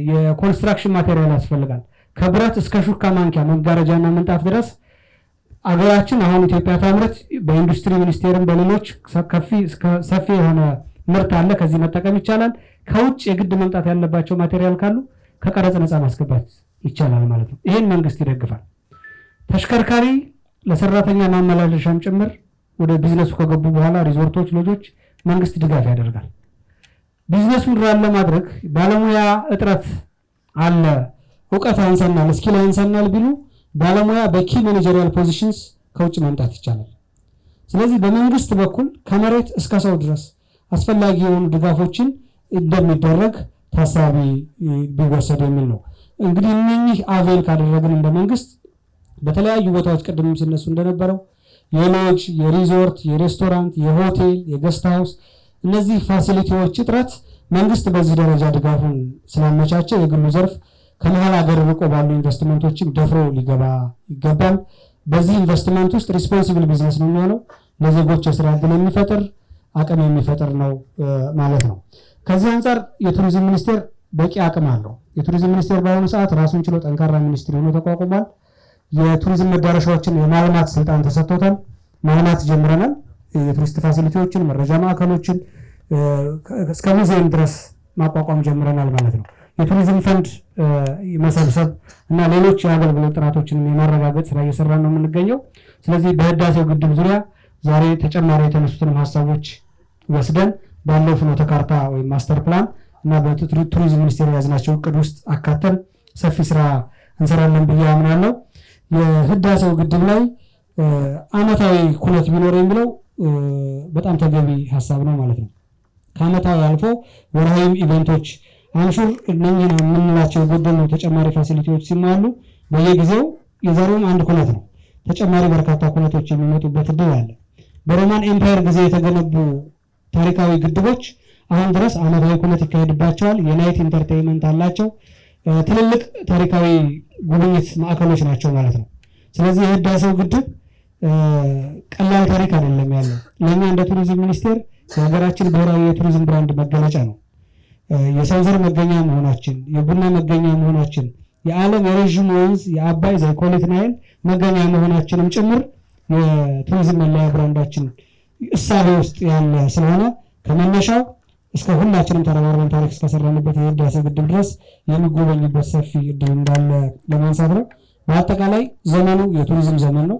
የኮንስትራክሽን ማቴሪያል ያስፈልጋል። ከብረት እስከ ሹካ ማንኪያ፣ መጋረጃና ምንጣፍ ድረስ አገራችን አሁን ኢትዮጵያ ታምርት በኢንዱስትሪ ሚኒስቴርም በሌሎች ሰፊ የሆነ ምርት አለ። ከዚህ መጠቀም ይቻላል። ከውጭ የግድ መምጣት ያለባቸው ማቴሪያል ካሉ ከቀረጽ ነፃ ማስገባት ይቻላል ማለት ነው። ይህን መንግስት ይደግፋል። ተሽከርካሪ ለሰራተኛ ማመላለሻም ጭምር ወደ ቢዝነሱ ከገቡ በኋላ ሪዞርቶች፣ ሎጆች መንግስት ድጋፍ ያደርጋል። ቢዝነሱን ራን ለማድረግ ባለሙያ እጥረት አለ፣ እውቀት አንሰናል፣ ስኪል አንሰናል ቢሉ ባለሙያ በኪ ማኔጀሪያል ፖዚሽንስ ከውጭ ማምጣት ይቻላል። ስለዚህ በመንግስት በኩል ከመሬት እስከ ሰው ድረስ አስፈላጊ የሆኑ ድጋፎችን እንደሚደረግ ታሳቢ ቢወሰድ የሚል ነው። እንግዲህ እነኚህ አቬል ካደረግን እንደ መንግስት በተለያዩ ቦታዎች ቅድም ሲነሱ እንደነበረው የሎጅ፣ የሪዞርት፣ የሬስቶራንት፣ የሆቴል፣ የገስት ሃውስ እነዚህ ፋሲሊቲዎች እጥረት መንግስት በዚህ ደረጃ ድጋፉን ስላመቻቸ የግሉ ዘርፍ ከመሀል ሀገር ርቆ ባሉ ኢንቨስትመንቶችም ደፍሮ ሊገባ ይገባል። በዚህ ኢንቨስትመንት ውስጥ ሪስፖንሲብል ቢዝነስ ነው የሚሆነው። ለዜጎች የስራ ዕድል የሚፈጥር አቅም የሚፈጥር ነው ማለት ነው። ከዚህ አንጻር የቱሪዝም ሚኒስቴር በቂ አቅም አለው። የቱሪዝም ሚኒስቴር በአሁኑ ሰዓት ራሱን ችሎ ጠንካራ ሚኒስትር ሆኖ ተቋቁሟል። የቱሪዝም መዳረሻዎችን የማልማት ስልጣን ተሰጥቶታል። ማልማት ጀምረናል። የቱሪስት ፋሲሊቲዎችን፣ መረጃ ማዕከሎችን እስከ ሙዚየም ድረስ ማቋቋም ጀምረናል ማለት ነው። የቱሪዝም ፈንድ መሰብሰብ እና ሌሎች የአገልግሎት ጥራቶችንም የማረጋገጥ ስራ እየሰራን ነው የምንገኘው። ስለዚህ በህዳሴው ግድብ ዙሪያ ዛሬ ተጨማሪ የተነሱትንም ሀሳቦች ወስደን ባለው ፍኖተ ካርታ ወይም ማስተር ፕላን እና በቱሪዝም ሚኒስቴር የያዝናቸው እቅድ ውስጥ አካተን ሰፊ ስራ እንሰራለን ብዬ አምናለሁ። የህዳሴው ግድብ ላይ አመታዊ ኩነት ቢኖር የሚለው በጣም ተገቢ ሀሳብ ነው ማለት ነው። ከአመታዊ አልፎ ወርሃዊም ኢቨንቶች አንሹር እነኚህ የምንላቸው የጎደሉ ተጨማሪ ፋሲሊቲዎች ሲሟሉ በየጊዜው የዛሬውም አንድ ኩነት ነው፣ ተጨማሪ በርካታ ኩነቶች የሚመጡበት እድል አለ። በሮማን ኤምፓየር ጊዜ የተገነቡ ታሪካዊ ግድቦች አሁን ድረስ አመታዊ ኩነት ይካሄድባቸዋል። የናይት ኢንተርቴይንመንት አላቸው። ትልልቅ ታሪካዊ ጉብኝት ማዕከሎች ናቸው ማለት ነው። ስለዚህ የህዳሴው ግድብ ቀላል ታሪክ አይደለም ያለው። ለእኛ እንደ ቱሪዝም ሚኒስቴር የሀገራችን ብሔራዊ የቱሪዝም ብራንድ መገለጫ ነው። የሰው ዘር መገኛ መሆናችን፣ የቡና መገኛ መሆናችን፣ የዓለም የረዥሙ ወንዝ የአባይ ዘይኮሌት ናይል መገኛ መሆናችንም ጭምር የቱሪዝም መለያ ብራንዳችን እሳቤ ውስጥ ያለ ስለሆነ ከመነሻው እስከ ሁላችንም ተረባርበን ታሪክ እስከሰራንበት የህዳሴ ግድብ ድረስ የሚጎበኝበት ሰፊ እድል እንዳለ ለማንሳት ነው። በአጠቃላይ ዘመኑ የቱሪዝም ዘመን ነው።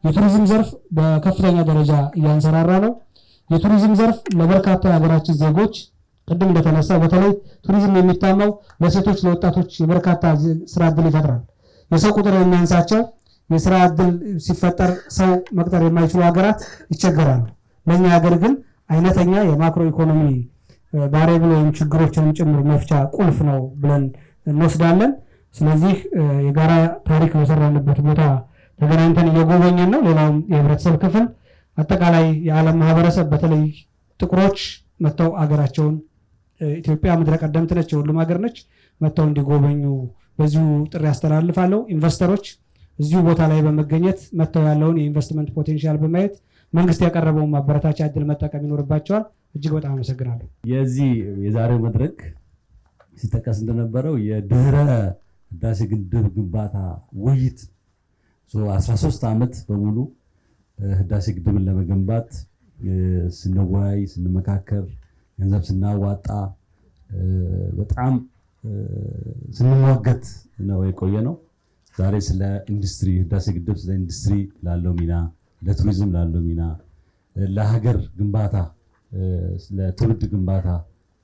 የቱሪዝም ዘርፍ በከፍተኛ ደረጃ እያንሰራራ ነው። የቱሪዝም ዘርፍ ለበርካታ የሀገራችን ዜጎች ቅድም እንደተነሳው በተለይ ቱሪዝም የሚታማው ለሴቶች፣ ለወጣቶች የበርካታ ስራ እድል ይፈጥራል። የሰው ቁጥር የሚያንሳቸው የስራ እድል ሲፈጠር ሰው መቅጠር የማይችሉ ሀገራት ይቸገራሉ። ለእኛ ሀገር ግን አይነተኛ የማክሮ ኢኮኖሚ ቫሪያብል ወይም ችግሮችንም ጭምር መፍቻ ቁልፍ ነው ብለን እንወስዳለን። ስለዚህ የጋራ ታሪክ በሰራንበት ቦታ ተገናኝተን እየጎበኘን ነው። ሌላውም የህብረተሰብ ክፍል አጠቃላይ የዓለም ማህበረሰብ በተለይ ጥቁሮች መጥተው አገራቸውን ኢትዮጵያ ምድረ ቀደምት ነች፣ የሁሉም ሀገር ነች፣ መጥተው እንዲጎበኙ በዚሁ ጥሪ ያስተላልፋለሁ። ኢንቨስተሮች እዚሁ ቦታ ላይ በመገኘት መጥተው ያለውን የኢንቨስትመንት ፖቴንሻል በማየት መንግስት ያቀረበውን ማበረታቻ እድል መጠቀም ይኖርባቸዋል። እጅግ በጣም አመሰግናለሁ። የዚህ የዛሬው መድረክ ሲጠቀስ እንደነበረው የድህረ ህዳሴ ግድብ ግንባታ ውይይት 13 ዓመት በሙሉ ህዳሴ ግድብን ለመገንባት ስንወያይ፣ ስንመካከር፣ ገንዘብ ስናዋጣ በጣም ስንሟገት ነው የቆየ ነው። ዛሬ ስለ ኢንዱስትሪ ህዳሴ ግድብ ስለ ኢንዱስትሪ ላለው ሚና፣ ለቱሪዝም ላለው ሚና፣ ለሀገር ግንባታ፣ ለትውልድ ግንባታ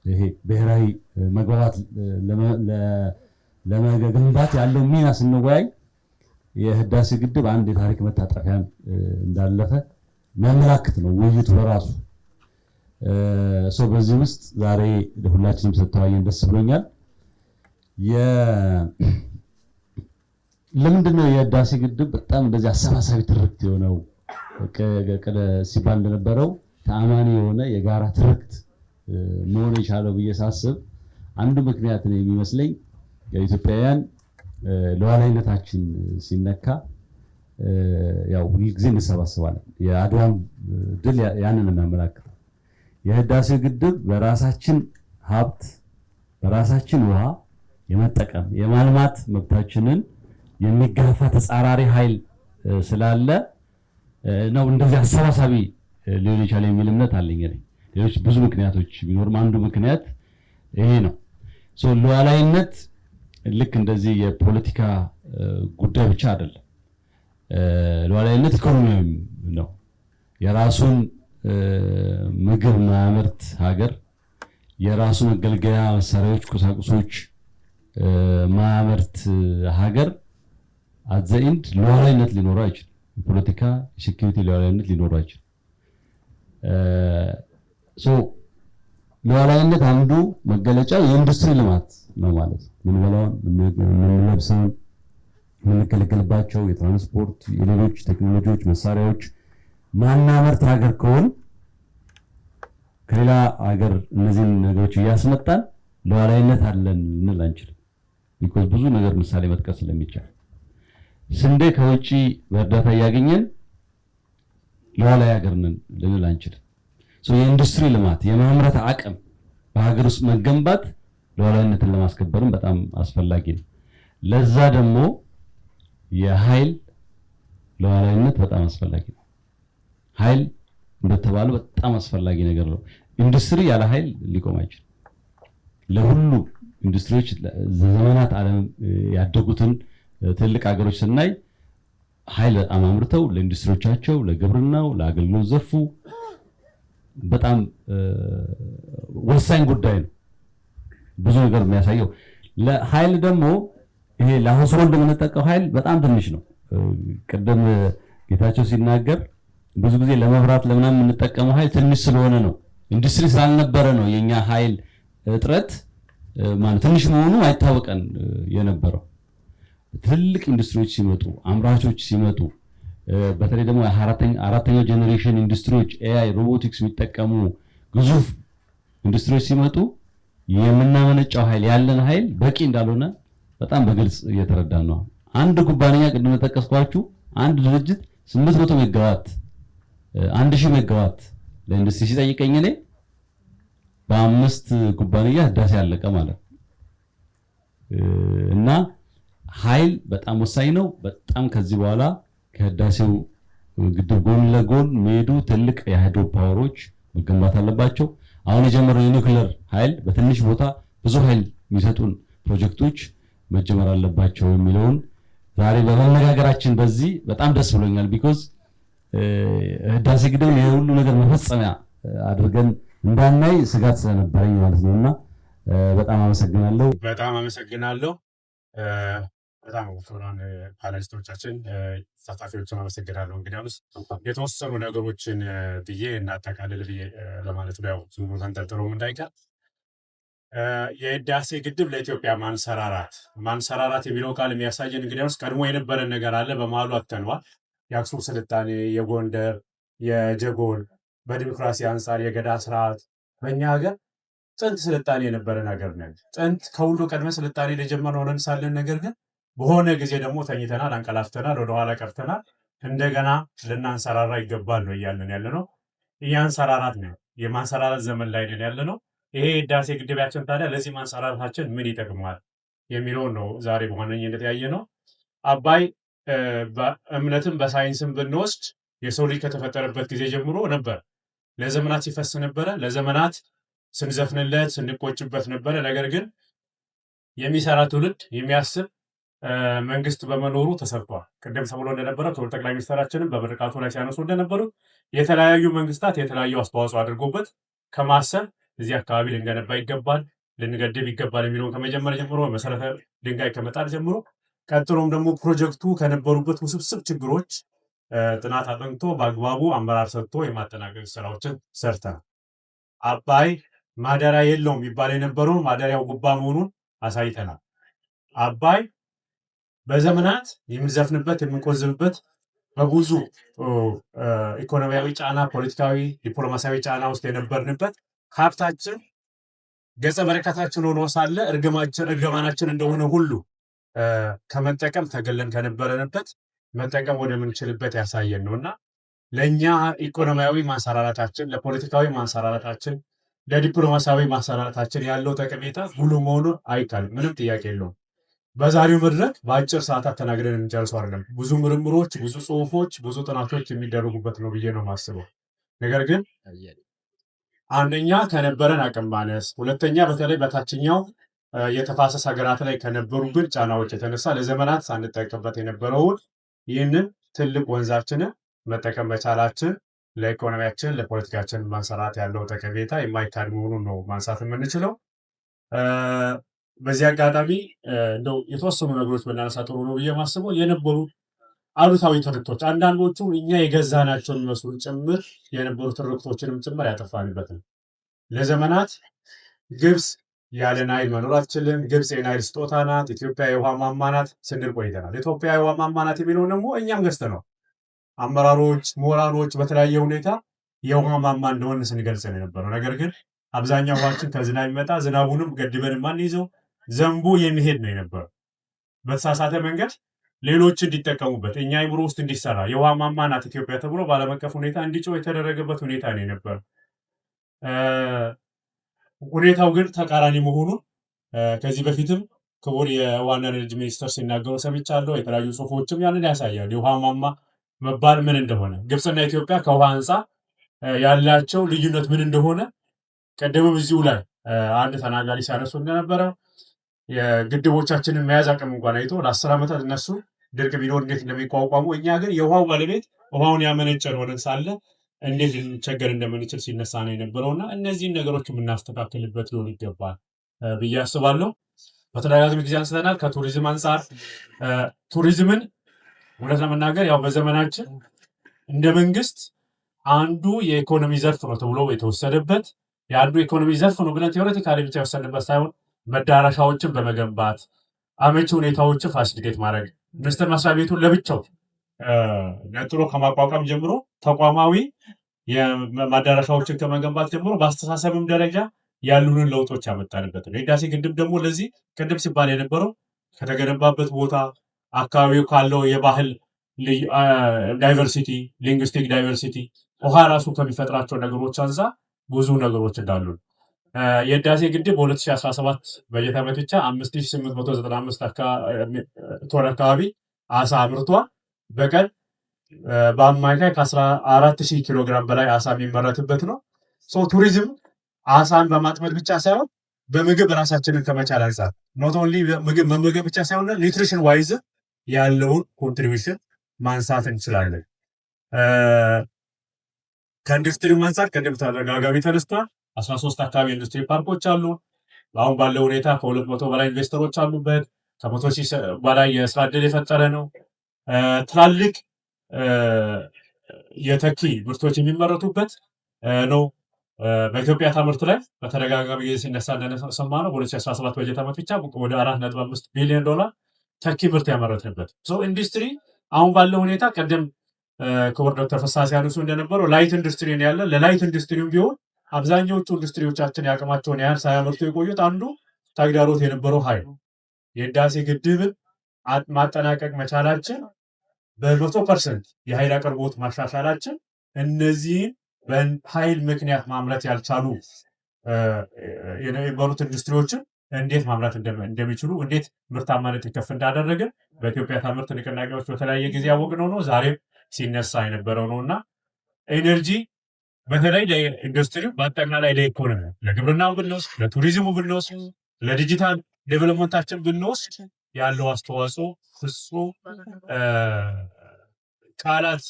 ይሄ ብሔራዊ መግባባት ለመገንባት ያለው ሚና ስንወያይ የህዳሴ ግድብ አንድ የታሪክ መታጠፊያን እንዳለፈ የሚያመላክት ነው ውይይቱ በራሱ። በዚህ ውስጥ ዛሬ ሁላችንም ስለተወያየን ደስ ብሎኛል። ለምንድን ነው የህዳሴ ግድብ በጣም እንደዚህ አሰባሳቢ ትርክት የሆነው? ሲባል እንደነበረው ተአማኒ የሆነ የጋራ ትርክት መሆን የቻለው ብዬ ሳስብ አንዱ ምክንያት ነው የሚመስለኝ የኢትዮጵያውያን ሉዓላዊነታችን ሲነካ ያው ሁልጊዜ እንሰባሰባለን። የአድዋም ድል ያንን የሚያመላክተው የህዳሴው ግድብ በራሳችን ሀብት በራሳችን ውሃ የመጠቀም የማልማት መብታችንን የሚጋፋ ተጻራሪ ኃይል ስላለ ነው እንደዚህ አሰባሳቢ ሊሆን ይችላል የሚል እምነት አለኝ። ሌሎች ብዙ ምክንያቶች ቢኖርም አንዱ ምክንያት ይሄ ነው። ሉዓላዊነት ልክ እንደዚህ የፖለቲካ ጉዳይ ብቻ አይደለም። ሉዓላዊነት ኢኮኖሚያዊ ነው። የራሱን ምግብ ማምረት ሀገር የራሱ መገልገያ መሳሪያዎች፣ ቁሳቁሶች ማምረት ሀገር አዘይንድ ሉዓላዊነት ሊኖረው አይችልም። የፖለቲካ ሴኩሪቲ ሉዓላዊነት ሊኖረው አይችልም። ሉዓላዊነት አንዱ መገለጫ የኢንዱስትሪ ልማት ነው ማለት ነው። ምንበላውን፣ ምንለብሰውን፣ የምንገለገልባቸው የትራንስፖርት የሌሎች ቴክኖሎጂዎች መሳሪያዎች ማናመርት ሀገር ከሆን ከሌላ ሀገር እነዚህን ነገሮች እያስመጣን ሉዓላዊነት አለን ልንል አንችልም። ቢኮዝ ብዙ ነገር ምሳሌ መጥቀስ ስለሚቻል ስንዴ ከውጭ በእርዳታ እያገኘን ሉዓላዊ ሀገር ነን ልንል አንችልም። የኢንዱስትሪ ልማት የማምረት አቅም በሀገር ውስጥ መገንባት ሉዓላዊነትን ለማስከበርም በጣም አስፈላጊ ነው። ለዛ ደግሞ የኃይል ሉዓላዊነት በጣም አስፈላጊ ነው። ኃይል እንደተባለው በጣም አስፈላጊ ነገር ነው። ኢንዱስትሪ ያለ ኃይል ሊቆም አይችልም። ለሁሉ ኢንዱስትሪዎች ዘመናት ዓለም ያደጉትን ትልቅ ሀገሮች ስናይ ኃይል በጣም አምርተው ለኢንዱስትሪዎቻቸው፣ ለግብርናው፣ ለአገልግሎት ዘርፉ በጣም ወሳኝ ጉዳይ ነው። ብዙ ነገር የሚያሳየው ለኃይል ደግሞ ይሄ ለሃውስሆልድ የምንጠቀመው ኃይል በጣም ትንሽ ነው። ቅድም ጌታቸው ሲናገር ብዙ ጊዜ ለመብራት ለምናምን የምንጠቀመው ኃይል ትንሽ ስለሆነ ነው። ኢንዱስትሪ ስላልነበረ ነው የኛ ኃይል እጥረት ማለት ትንሽ መሆኑ አይታወቀን የነበረው። ትልቅ ኢንዱስትሪዎች ሲመጡ፣ አምራቾች ሲመጡ፣ በተለይ ደግሞ አራተኛው ጄኔሬሽን ኢንዱስትሪዎች ኤአይ፣ ሮቦቲክስ የሚጠቀሙ ግዙፍ ኢንዱስትሪዎች ሲመጡ የምናመነጫው ኃይል ያለን ኃይል በቂ እንዳልሆነ በጣም በግልጽ እየተረዳን ነው። አንድ ኩባንያ ቅድም ተጠቀስኳችሁ አንድ ድርጅት 800 ሜጋዋት 1000 ሜጋዋት ለኢንዱስትሪ ሲጠይቀኝ እኔ በ5 ኩባንያ ህዳሴ ያለቀ ማለት እና ኃይል በጣም ወሳኝ ነው። በጣም ከዚህ በኋላ ከህዳሴው ግድብ ጎን ለጎን የሚሄዱ ትልቅ የሃይድሮ ፓወሮች መገንባት አለባቸው። አሁን የጀመረው የኒውክሌር ኃይል በትንሽ ቦታ ብዙ ኃይል የሚሰጡን ፕሮጀክቶች መጀመር አለባቸው የሚለውን ዛሬ በመነጋገራችን በዚህ በጣም ደስ ብሎኛል። ቢኮዝ ህዳሴ ግድብ የሁሉ ነገር መፈጸሚያ አድርገን እንዳናይ ስጋት ስለነበረኝ ማለት ነውና በጣም አመሰግናለሁ። በጣም ክቡራን ፓነሊስቶቻችን፣ ተሳታፊዎችን አመሰግናለሁ። እንግዲያውስ የተወሰኑ ነገሮችን ብዬ እናጠቃልል ብዬ ለማለት ነው። ያው ዝም ብሎ ተንጠልጥሎም እንዳይቀር የህዳሴ ግድብ ለኢትዮጵያ ማንሰራራት የሚለው ቃል የሚያሳየን እንግዲያውስ ቀድሞ የነበረን ነገር አለ፣ በመሀሉ አተኗል። የአክሱም ስልጣኔ፣ የጎንደር፣ የጀጎል በዲሞክራሲ አንጻር የገዳ ስርዓት በእኛ ሀገር ጥንት ስልጣኔ የነበረን ሀገር ነን። ጥንት ከሁሉ ቀድመ ስልጣኔ ለጀመር ሆነን ሳለን ነገር ግን በሆነ ጊዜ ደግሞ ተኝተናል፣ አንቀላፍተናል፣ ወደኋላ ቀርተናል። እንደገና ልናንሰራራ ይገባል ነው እያለን ያለ ነው። እያንሰራራት ነው፣ የማንሰራራት ዘመን ላይ ነን ያለ ነው። ይሄ ህዳሴ ግድባችን ታዲያ ለዚህ ማንሰራራታችን ምን ይጠቅማል የሚለውን ነው ዛሬ በዋነኝነት ያየ ነው። አባይ በእምነትም በሳይንስም ብንወስድ የሰው ልጅ ከተፈጠረበት ጊዜ ጀምሮ ነበር፣ ለዘመናት ሲፈስ ነበረ፣ ለዘመናት ስንዘፍንለት ስንቆጭበት ነበረ። ነገር ግን የሚሰራ ትውልድ የሚያስብ መንግስት በመኖሩ ተሰርቷል። ቅድም ተብሎ እንደነበረ ክቡር ጠቅላይ ሚኒስትራችንም በምርቃቱ ላይ ሲያነሱ እንደነበሩት የተለያዩ መንግስታት የተለያዩ አስተዋጽኦ አድርጎበት ከማሰብ እዚህ አካባቢ ልንገነባ ይገባል፣ ልንገድብ ይገባል የሚለውን ከመጀመር ጀምሮ መሰረተ ድንጋይ ከመጣል ጀምሮ ቀጥሎም ደግሞ ፕሮጀክቱ ከነበሩበት ውስብስብ ችግሮች ጥናት አጥንቶ በአግባቡ አመራር ሰጥቶ የማጠናቀቅ ስራዎችን ሰርተናል። አባይ ማደሪያ የለውም የሚባል የነበረው ማደሪያው ጉባ መሆኑን አሳይተናል። አባይ በዘመናት የምንዘፍንበት የምንቆዝምበት በብዙ ኢኮኖሚያዊ ጫና፣ ፖለቲካዊ፣ ዲፕሎማሲያዊ ጫና ውስጥ የነበርንበት ሀብታችን ገጸ በረከታችን ሆኖ ሳለ እርግማናችን እንደሆነ ሁሉ ከመጠቀም ተገለን ከነበረንበት መጠቀም ወደምንችልበት ያሳየን ነው እና ለእኛ ኢኮኖሚያዊ ማንሰራራታችን፣ ለፖለቲካዊ ማንሰራራታችን፣ ለዲፕሎማሲያዊ ማንሰራራታችን ያለው ጠቀሜታ ሙሉ መሆኑን አይካልም። ምንም ጥያቄ የለውም። በዛሬው መድረክ በአጭር ሰዓታት ተናግረን የምንጨርሰው አይደለም። ብዙ ምርምሮች፣ ብዙ ጽሁፎች፣ ብዙ ጥናቶች የሚደረጉበት ነው ብዬ ነው የማስበው። ነገር ግን አንደኛ ከነበረን አቅም ማነስ፣ ሁለተኛ በተለይ በታችኛው የተፋሰስ ሀገራት ላይ ከነበሩብን ጫናዎች የተነሳ ለዘመናት ሳንጠቀምበት የነበረውን ይህንን ትልቅ ወንዛችንን መጠቀም መቻላችን ለኢኮኖሚያችን፣ ለፖለቲካችን ማንሰራት ያለው ጠቀሜታ የማይካድ መሆኑን ነው ማንሳት የምንችለው። በዚህ አጋጣሚ እንደው የተወሰኑ ነገሮች ብናነሳ ጥሩ ነው ብዬ ማስበው የነበሩ አሉታዊ ትርክቶች፣ አንዳንዶቹ እኛ የገዛናቸውን መስሉን ጭምር የነበሩ ትርክቶችንም ጭምር ያጠፋንበት ነው። ለዘመናት ግብፅ ያለ ናይል መኖር አትችልም፣ ግብፅ የናይል ስጦታ ናት፣ ኢትዮጵያ የውሃ ማማ ናት ስንል ቆይተናል። ኢትዮጵያ የውሃ ማማ ናት የሚለውን ደግሞ እኛም ገዝተነዋል። አመራሮች፣ ምሁራኖች በተለያየ ሁኔታ የውሃ ማማ እንደሆነ ስንገልጽ ነው የነበረው። ነገር ግን አብዛኛው ውሃችን ከዝናብ የሚመጣ ዝናቡንም ገድበን ማንይዘው ዘንቦ የሚሄድ ነው የነበረው። በተሳሳተ መንገድ ሌሎች እንዲጠቀሙበት እኛ አይምሮ ውስጥ እንዲሰራ የውሃ ማማ ናት ኢትዮጵያ ተብሎ በዓለም አቀፍ ሁኔታ እንዲጮህ የተደረገበት ሁኔታ ነው የነበረው። ሁኔታው ግን ተቃራኒ መሆኑን ከዚህ በፊትም ክቡር የውሃና ኤነርጂ ሚኒስትር ሲናገሩ ሰምቻለሁ። የተለያዩ ጽሁፎችም ያንን ያሳያሉ። የውሃ ማማ መባል ምን እንደሆነ፣ ግብፅና ኢትዮጵያ ከውሃ አንጻር ያላቸው ልዩነት ምን እንደሆነ ቀደምም እዚሁ ላይ አንድ ተናጋሪ ሲያነሱ እንደነበረው የግድቦቻችንን መያዝ አቅም እንኳን አይቶ ለ10 ዓመታት እነሱ ድርቅ ቢኖር እንዴት እንደሚቋቋሙ እኛ ግን የውሃው ባለቤት ውሃውን ያመነጨን ሆነን ሳለ እንዴት ልንቸገር እንደምንችል ሲነሳ ነው የነበረውና እነዚህን ነገሮች የምናስተካክልበት ሊሆን ይገባል ብዬ አስባለሁ። በተደጋጋሚ ጊዜ አንስተናል። ከቱሪዝም አንጻር ቱሪዝምን እውነት ለመናገር ያው በዘመናችን እንደ መንግስት አንዱ የኢኮኖሚ ዘርፍ ነው ተብሎ የተወሰደበት የአንዱ ኢኮኖሚ ዘርፍ ነው ብለን ቴዎሬቲካሊ ብቻ የወሰንበት ሳይሆን መዳረሻዎችን በመገንባት አመቺ ሁኔታዎችን ፋሲሊቴት ማድረግ ሚኒስቴር መስሪያ ቤቱን ለብቻው ነጥሎ ከማቋቋም ጀምሮ ተቋማዊ የማዳረሻዎችን ከመገንባት ጀምሮ በአስተሳሰብም ደረጃ ያሉንን ለውጦች ያመጣንበት ነው። የህዳሴ ግድብ ደግሞ ለዚህ ቅድም ሲባል የነበረው ከተገነባበት ቦታ አካባቢው ካለው የባህል ዳይቨርሲቲ፣ ሊንግስቲክ ዳይቨርሲቲ ውሃ ራሱ ከሚፈጥራቸው ነገሮች አንጻር ብዙ ነገሮች እንዳሉ የህዳሴ ግድብ በ2017 በጀት ዓመት ብቻ 5895 ቶን አካባቢ አሳ አምርቷል። በቀን በአማካይ ከ14000 ኪሎ ግራም በላይ አሳ የሚመረትበት ነው። ቱሪዝም አሳን በማጥመድ ብቻ ሳይሆን በምግብ ራሳችንን ከመቻል አንጻር ኖት ኦንሊ መመገብ ብቻ ሳይሆን ኒውትሪሽን ዋይዝ ያለውን ኮንትሪቢሽን ማንሳት እንችላለን። ከኢንዱስትሪው አንጻር ቅድም ተደጋጋሚ ተነስቷል። 13 አካባቢ ኢንዱስትሪ ፓርኮች አሉ። አሁን ባለው ሁኔታ ከ200 በላይ ኢንቨስተሮች አሉበት። ከ100,000 በላይ የስራ ዕድል የፈጠረ ነው። ትላልቅ የተኪ ምርቶች የሚመረቱበት ነው። በኢትዮጵያ ታምርት ላይ በተደጋጋሚ ጊዜ ሲነሳ እንደሰማ ነው በ2017 በጀት ዓመት ብቻ ወደ $4.5 ቢሊዮን ተኪ ምርት ያመረትንበት ኢንዱስትሪ አሁን ባለው ሁኔታ ቀደም ክቡር ዶክተር ፍስሐ ሲያነሱ እንደነበረው ላይት ኢንዱስትሪ ነው ያለ። ለላይት ኢንዱስትሪም ቢሆን አብዛኛዎቹ ኢንዱስትሪዎቻችን ያቅማቸውን ያህል ሳያመርቱ የቆዩት አንዱ ተግዳሮት የነበረው ኃይል የህዳሴ ግድብን ማጠናቀቅ መቻላችን በ100% የኃይል አቅርቦት ማሻሻላችን እነዚህን በኃይል ምክንያት ማምረት ያልቻሉ የነበሩት ኢንዱስትሪዎችን እንዴት ማምረት እንደሚችሉ እንዴት ምርታማነት ከፍ እንዳደረገ በኢትዮጵያ ታምርት ንቅናቄዎች በተለያየ ጊዜ ያወቅነው ነው። ዛሬም ሲነሳ የነበረው ነው እና ኤነርጂ በተለይ ለኢንዱስትሪ በአጠቃላይ ለኢኮኖሚ ለግብርናው ብንወስድ፣ ለቱሪዝሙ ብንወስድ፣ ለዲጂታል ዴቨሎፕመንታችን ብንወስድ ያለው አስተዋጽኦ ፍጹም ቃላት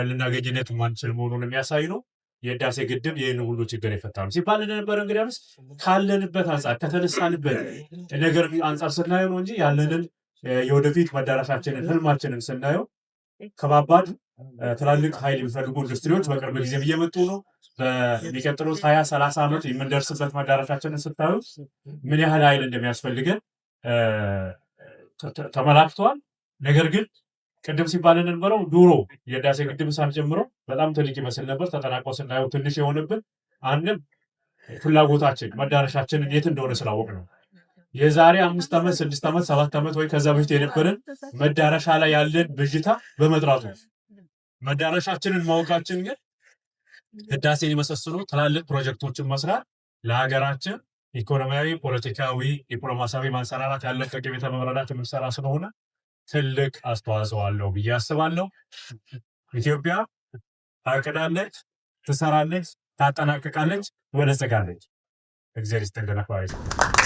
ልናገኝነት የማንችል መሆኑን የሚያሳይ ነው። የህዳሴ ግድብ ይህን ሁሉ ችግር የፈታ ነው ሲባል እንደነበረ እንግዲህ ካለንበት አንጻር ከተነሳንበት ነገር አንጻር ስናየው ነው እንጂ ያለንን የወደፊት መዳረሻችንን ህልማችንን ስናየው ከባባድ ትላልቅ ኃይል የሚፈልጉ ኢንዱስትሪዎች በቅርብ ጊዜ እየመጡ ነው። በሚቀጥሉት 20-30 ዓመት የምንደርስበት መዳረሻችንን ስታዩ ምን ያህል ኃይል እንደሚያስፈልገን ተመላክተዋል። ነገር ግን ቅድም ሲባል እንደነበረው ድሮ የህዳሴ ግድብ ሳንጀምረው በጣም ትልቅ ይመስል ነበር። ተጠናቆ ስናየው ትንሽ የሆነብን አንድም ፍላጎታችን መዳረሻችንን የት እንደሆነ ስላወቅ ነው። የዛሬ 5 ዓመት 6 ዓመት 7 ዓመት ወይ ከዛ በፊት የነበረን መዳረሻ ላይ ያለን ብዥታ በመጥራቱ መዳረሻችንን ማወቃችን ግን ህዳሴን የመሳሰሉ ትላልቅ ፕሮጀክቶችን መስራት ለሀገራችን ኢኮኖሚያዊ፣ ፖለቲካዊ፣ ዲፕሎማሲያዊ ማንሰራራት ያለ ጠቀሜታ መረዳት የምንሰራ ስለሆነ ትልቅ አስተዋጽኦ አለው ብዬ አስባለሁ። ኢትዮጵያ ታቅዳለች፣ ትሰራለች፣ ታጠናቅቃለች፣ ወደዘጋለች። እግዚአብሔር ይስጥልን።